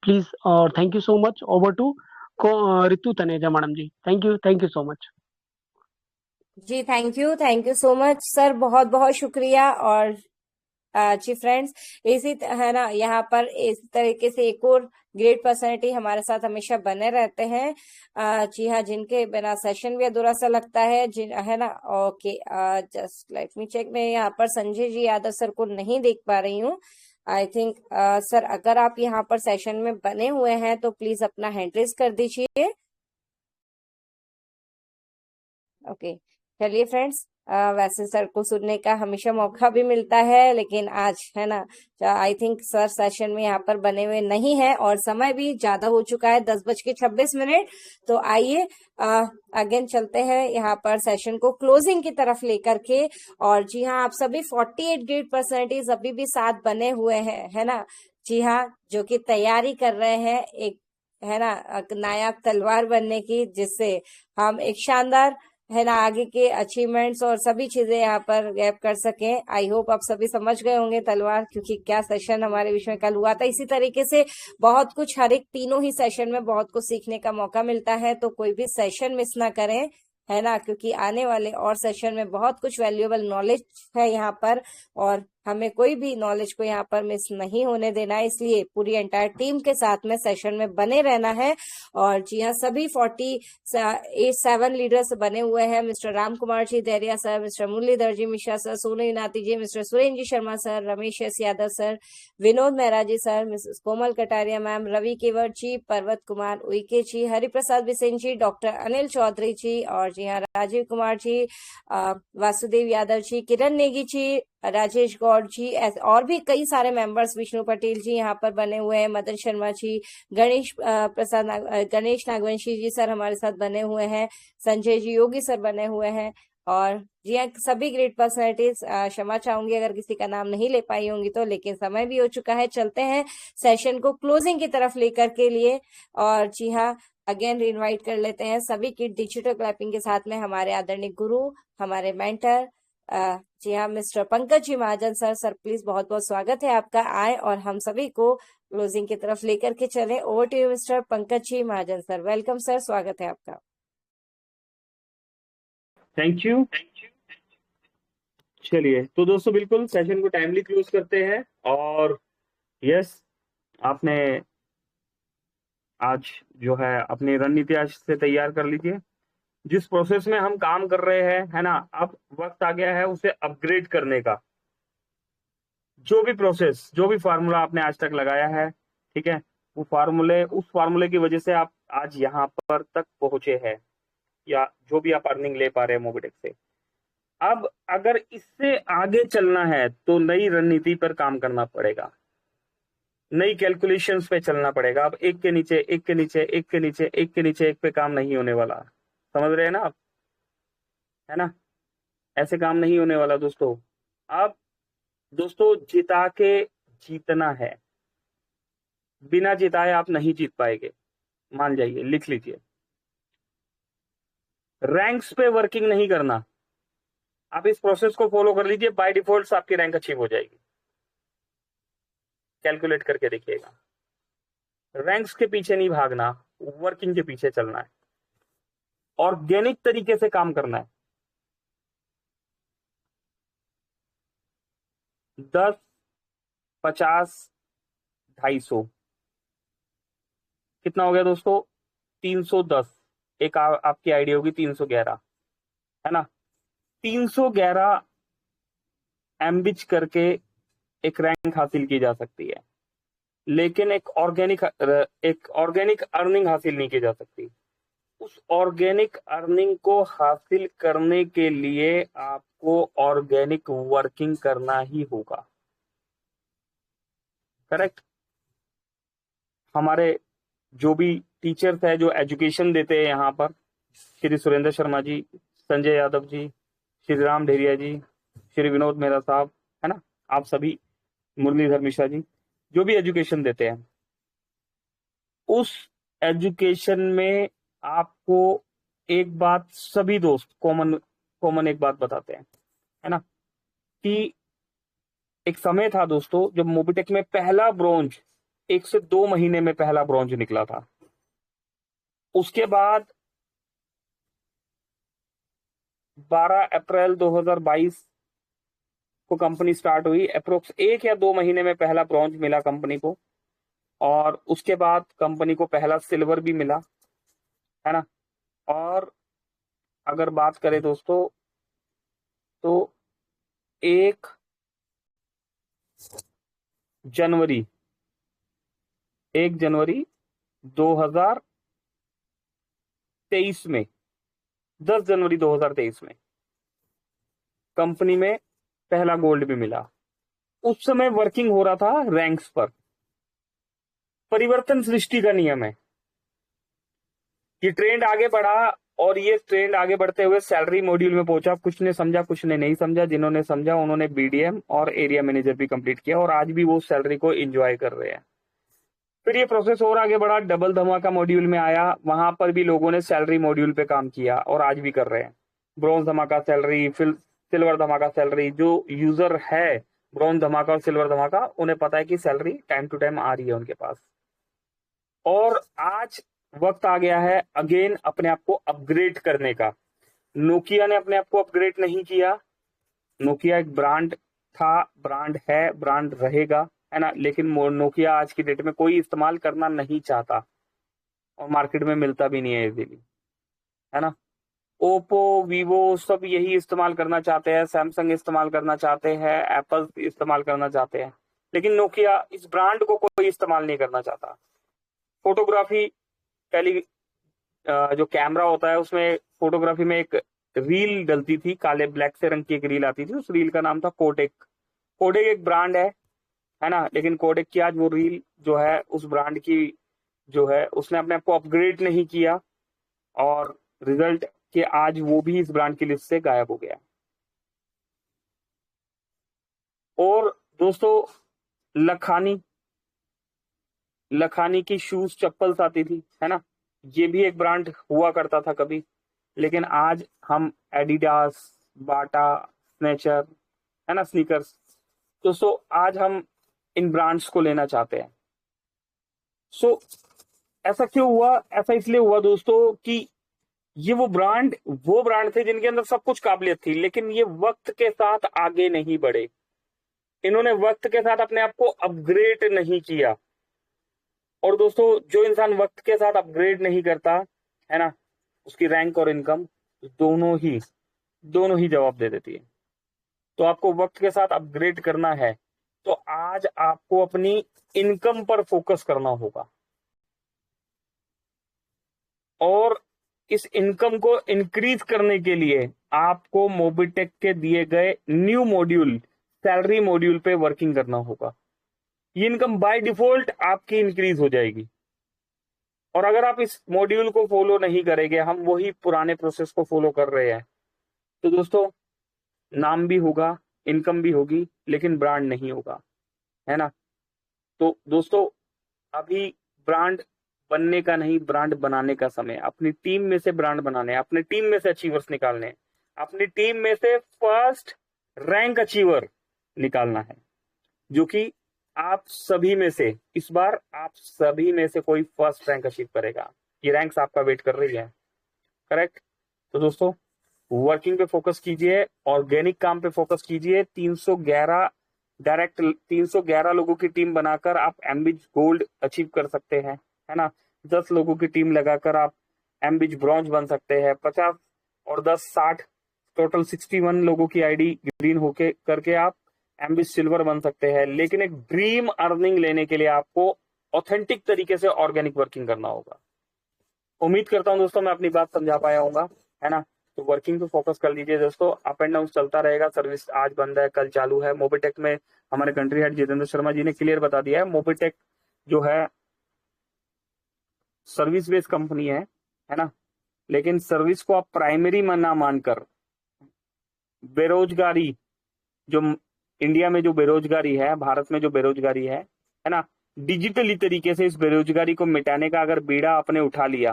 प्लीज और thank you so much. Over to Ritu Taneja madam ji. Thank you so much ji. Thank you so much sir, बहुत बहुत शुक्रिया। और जी फ्रेंड्स, इसी है ना यहाँ पर इस तरीके से एक और ग्रेट पर्सनैलिटी हमारे साथ हमेशा बने रहते हैं। जी हाँ, जिनके बिना सेशन भी अधूरा सा लगता है, जिन है ना। Okay, just let me check. मैं यहाँ पर संजय जी यादव सर को नहीं देख पा रही हूँ। आई थिंक सर अगर आप यहाँ पर सेशन में बने हुए हैं तो प्लीज अपना हैंड रेज कर दीजिए। ओके, चलिए फ्रेंड्स, वैसे सर को सुनने का हमेशा मौका भी मिलता है, लेकिन आज है ना आई थिंक सर सेशन में यहाँ पर बने हुए नहीं है, और समय भी ज्यादा हो चुका है, 10:26। तो आइए अगेन चलते हैं यहाँ पर सेशन को क्लोजिंग की तरफ लेकर के। और जी हाँ, आप सभी 48 ग्रेट पर्सनैलिटीज अभी भी साथ बने हुए हैं, है ना। जी हाँ, जो कि तैयारी कर रहे हैं एक है ना नायाब तलवार बनने की, जिससे हम एक शानदार है ना आगे के अचीवमेंट्स और सभी चीजें यहाँ पर गैप कर सके। आई होप आप सभी समझ गए होंगे तलवार, क्योंकि क्या सेशन हमारे बीच में कल हुआ था। इसी तरीके से बहुत कुछ हर एक तीनों ही सेशन में बहुत कुछ सीखने का मौका मिलता है, तो कोई भी सेशन मिस ना करें, है ना, क्योंकि आने वाले और सेशन में बहुत कुछ वैल्यूएबल नॉलेज है यहाँ पर। और हमें कोई भी नॉलेज को यहाँ पर मिस नहीं होने देना है, इसलिए पूरी एंटायर टीम के साथ में सेशन में बने रहना है। और जी हाँ, सभी 47 लीडर्स बने हुए हैं। Mister Ram Kumar ji Deriya sir, mister Muralidhar ji Mishra sir, Sonu Inati ji, mister Surendra ji Sharma sir, Ramesh S Yadav sir, Vinod Mehra ji sir, Mrs Komal Kataria ma'am, Ravi Kewat ji, Parvat Kumar Uike ji, Hariprasad Bisen ji, doctor Anil Chaudhary ji, और जी हाँ राजीव कुमार जी, वासुदेव यादव जी, किरण नेगी जी, राजेश गौड़ जी, और भी कई सारे मेंबर्स, विष्णु पटेल जी यहाँ पर बने हुए हैं, मदन शर्मा जी, गणेश नागवंशी जी सर हमारे साथ बने हुए हैं, संजय जी योगी सर बने हुए हैं, और जी हाँ सभी ग्रेट पर्सनैलिटीज। क्षमा चाहूंगी अगर किसी का नाम नहीं ले पाई होंगी तो, लेकिन समय भी हो चुका है। चलते हैं सेशन को क्लोजिंग की तरफ लेकर के लिए। और जी हाँ, अगेन इनवाइट कर लेते हैं सभी की डिजिटल क्लैपिंग के साथ में हमारे आदरणीय गुरु, हमारे मेंटर, जी हाँ mister Pankaj ji Mahajan sir. Sir please बहुत बहुत स्वागत है आपका, आए और हम सभी को क्लोजिंग की तरफ लेकर के चले। Over to you mister Pankaj ji Mahajan sir. Welcome sir, स्वागत है आपका। Thank you. चलिए तो दोस्तों बिल्कुल सेशन को टाइमली क्लोज करते हैं। और यस, आपने आज जो है अपनी रणनीति आज से तैयार कर लीजिए। जिस प्रोसेस में हम काम कर रहे हैं, है ना, अब वक्त आ गया है उसे अपग्रेड करने का। जो भी प्रोसेस, जो भी फार्मूला आपने आज तक लगाया है, ठीक है, वो उस फार्मूले की वजह से आप आज यहाँ पर तक पहुंचे हैं, या जो भी आप अर्निंग ले पा रहे हैं मोबिटेक से। अब अगर इससे आगे चलना है तो नई रणनीति पर काम करना पड़ेगा, नई कैलकुलेशंस पे चलना पड़ेगा। अब एक के नीचे एक के नीचे एक के नीचे एक के नीचे एक पे काम नहीं होने वाला, समझ रहे हैं ना आप, है ना, ऐसे काम नहीं होने वाला दोस्तों। अब दोस्तों जिता के जीतना है, बिना जिताए आप नहीं जीत पाएंगे, मान जाइए, लिख लीजिए। रैंक्स पे वर्किंग नहीं करना, आप इस प्रोसेस को फॉलो कर लीजिए, बाय डिफॉल्ट आपकी रैंक अचीव हो जाएगी। कैलकुलेट करके देखिएगा, रैंक्स के पीछे नहीं भागना, वर्किंग के पीछे चलना है, ऑर्गेनिक तरीके से काम करना है। 10, 50, 250 कितना हो गया दोस्तों? 310। एक आपकी आईडी होगी 311, है ना। 311 एम्बिच करके एक रैंक हासिल की जा सकती है, लेकिन एक ऑर्गेनिक अर्निंग हासिल नहीं की जा सकती। उस ऑर्गेनिक अर्निंग को हासिल करने के लिए आपको ऑर्गेनिक वर्किंग करना ही होगा, करेक्ट। हमारे जो भी टीचर्स है, जो एजुकेशन देते हैं यहाँ पर, श्री सुरेंद्र शर्मा जी, संजय यादव जी, श्री राम ढेरिया जी, श्री विनोद मेहरा साहब, है ना, आप सभी, मुरलीधर मिश्रा जी, जो भी एजुकेशन देते हैं, उस एजुकेशन में आपको एक बात सभी दोस्त कॉमन एक बात बताते हैं, है ना, कि एक समय था दोस्तों जब मोबिटेक में पहला ब्रॉन्ज 1 से 2 महीने में पहला ब्रॉन्ज निकला था। उसके बाद 12 अप्रैल 2022 को कंपनी स्टार्ट हुई। अप्रोक्स 1 या 2 महीने में पहला ब्रॉन्ज मिला कंपनी को, और उसके बाद कंपनी को पहला सिल्वर भी मिला, है ना। और अगर बात करें दोस्तों तो 1 जनवरी 2023 में, 10 जनवरी 2023 में कंपनी में पहला गोल्ड भी मिला। उस समय वर्किंग हो रहा था रैंक्स पर। परिवर्तन सृष्टि का नियम है। ये ट्रेंड आगे बढ़ा, और ये ट्रेंड आगे बढ़ते हुए सैलरी मॉड्यूल में पहुंचा। कुछ ने समझा, कुछ ने नहीं समझा। जिन्होंने समझा उन्होंने बीडीएम और एरिया मैनेजर भी कंप्लीट किया, और आज भी वो सैलरी को एंजॉय कर रहे हैं। फिर ये प्रोसेस और आगे बढ़ा, डबल धमाका मॉड्यूल में आया, वहां पर भी लोगों ने सैलरी मॉड्यूल पे काम किया, और आज भी कर रहे हैं। ब्रॉन्ज धमाका सैलरी, फिर सिल्वर धमाका सैलरी। जो यूजर है ब्रॉन्ज धमाका और सिल्वर धमाका, उन्हें पता है कि सैलरी टाइम टू टाइम आ रही है उनके पास। और आज वक्त आ गया है अगेन अपने आप को अपग्रेड करने का। नोकिया ने अपने आप को अपग्रेड नहीं किया। नोकिया एक ब्रांड था, ब्रांड है, ब्रांड रहेगा, है ना। लेकिन नोकिया आज की डेट में कोई इस्तेमाल करना नहीं चाहता और मार्केट में मिलता भी नहीं है इजीली, है ना। ओप्पो, वीवो सब यही इस्तेमाल करना चाहते हैं, सैमसंग इस्तेमाल करना चाहते हैं, एप्पल इस्तेमाल करना चाहते हैं, लेकिन नोकिया इस ब्रांड को कोई इस्तेमाल नहीं करना चाहता। फोटोग्राफी, जो कैमरा होता है उसमें फोटोग्राफी में एक रील डलती थी, काले ब्लैक से रंग की एक रील आती थी, उस रील का नाम था कोडेक। कोडेक एक ब्रांड है ना, लेकिन कोडेक की आज वो रील जो है उस ब्रांड की जो है उसने अपने आप को अपग्रेड नहीं किया और रिजल्ट कि आज वो भी इस ब्रांड की लिस्ट से गायब हो गया। और दोस्तों लखानी की शूज चप्पल्स आती थी, है ना, ये भी एक ब्रांड हुआ करता था कभी, लेकिन आज हम एडिडास, बाटा, स्नेचर, है ना, स्नीकर्स, दोस्तों आज हम इन ब्रांड्स को लेना चाहते हैं। सो ऐसा क्यों हुआ? ऐसा इसलिए हुआ दोस्तों कि ये वो ब्रांड थे जिनके अंदर सब कुछ काबिलियत थी, लेकिन ये वक्त के साथ आगे नहीं बढ़े। इन्होंने वक्त के साथ अपने आप को अपग्रेड नहीं किया। और दोस्तों जो इंसान वक्त के साथ अपग्रेड नहीं करता, है ना, उसकी रैंक और इनकम दोनों ही जवाब दे देती है। तो आपको वक्त के साथ अपग्रेड करना है तो आज आपको अपनी इनकम पर फोकस करना होगा और इस इनकम को इंक्रीज करने के लिए आपको मोबिटेक के दिए गए न्यू मॉड्यूल, सैलरी मॉड्यूल पे वर्किंग करना होगा। ये इनकम बाय डिफॉल्ट आपकी इंक्रीज हो जाएगी। और अगर आप इस मॉड्यूल को फॉलो नहीं करेंगे, हम वही पुराने प्रोसेस को फॉलो कर रहे हैं, तो दोस्तों नाम भी होगा, इनकम भी होगी, लेकिन ब्रांड नहीं होगा, है ना। तो दोस्तों अभी ब्रांड बनने का नहीं, ब्रांड बनाने का समय। अपनी टीम में से ब्रांड बनाने, अपनी टीम में से अचीवर्स निकालने, अपनी टीम में से फर्स्ट रैंक अचीवर निकालना है, जो कि आप सभी में से, इस बार आप सभी में से कोई फर्स्ट रैंक अचीव करेगा। ये रैंक्स आपका वेट कर रही है, करेक्ट। तो दोस्तों वर्किंग पे फोकस कीजिए, ऑर्गेनिक काम पे फोकस कीजिए। 311 लोगों की टीम बनाकर आप एमबिज गोल्ड अचीव कर सकते हैं, है ना। 10 लोगों की टीम लगाकर आप एमबिज ब्रॉन्ज बन सकते हैं। 50 और 10 60 टोटल 61 लोगों की आईडी ग्रीन होके करके आप एमबिज सिल्वर बन सकते हैं। लेकिन एक ड्रीम अर्निंग लेने के लिए आपको ऑथेंटिक तरीके से ऑर्गेनिक वर्किंग करना होगा। उम्मीद करता हूं दोस्तों मैं अपनी बात समझा पाया होगा, है ना। तो वर्किंग पे फोकस कर लीजिए दोस्तों। अप एंड डाउन चलता रहेगा। सर्विस आज बंद है, कल चालू है। मोबिटेक में हमारे कंट्री हेड जितेंद्र शर्मा जी ने क्लियर बता दिया है, मोबिटेक जो है सर्विस बेस्ड कंपनी है ना, लेकिन सर्विस को आप प्राइमरी ना मानकर बेरोजगारी, जो इंडिया में जो बेरोजगारी है, भारत में जो बेरोजगारी है ना, डिजिटली तरीके से इस बेरोजगारी को मिटाने का अगर बीड़ा आपने उठा लिया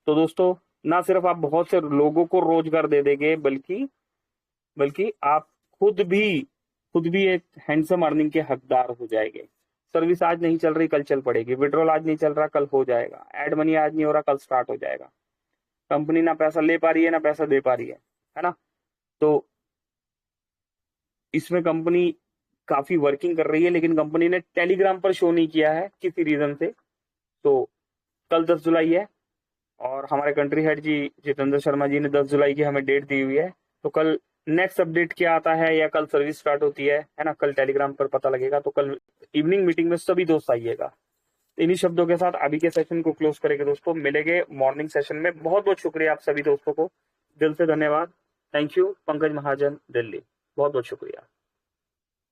तो दोस्तों ना सिर्फ आप बहुत से लोगों को रोजगार दे देंगे, बल्कि आप खुद भी एक हैंडसम अर्निंग के हकदार हो जाएंगे। सर्विस आज नहीं चल रही, कल चल पड़ेगी। विड्रॉल आज नहीं चल रहा, कल हो जाएगा। एड मनी आज नहीं हो रहा, कल स्टार्ट हो जाएगा। कंपनी ना पैसा ले पा रही है, ना पैसा दे पा रही है ना। तो इसमें कंपनी काफी वर्किंग कर रही है, लेकिन कंपनी ने टेलीग्राम पर शो नहीं किया है किसी रीजन से। तो कल 10 जुलाई है और हमारे कंट्री हेड जी जितेंद्र शर्मा जी ने 10 जुलाई की हमें डेट दी हुई है। तो कल नेक्स्ट अपडेट क्या आता है या कल सर्विस स्टार्ट होती है ना, कल टेलीग्राम पर पता लगेगा। तो कल इवनिंग मीटिंग में सभी दोस्त आइएगा। इन्हीं शब्दों के साथ अभी के सेशन को क्लोज करेंगे दोस्तों। मिलेंगे मॉर्निंग सेशन में। बहुत बहुत शुक्रिया आप सभी दोस्तों को, दिल से धन्यवाद। Thank you. पंकज महाजन, दिल्ली। बहुत बहुत शुक्रिया।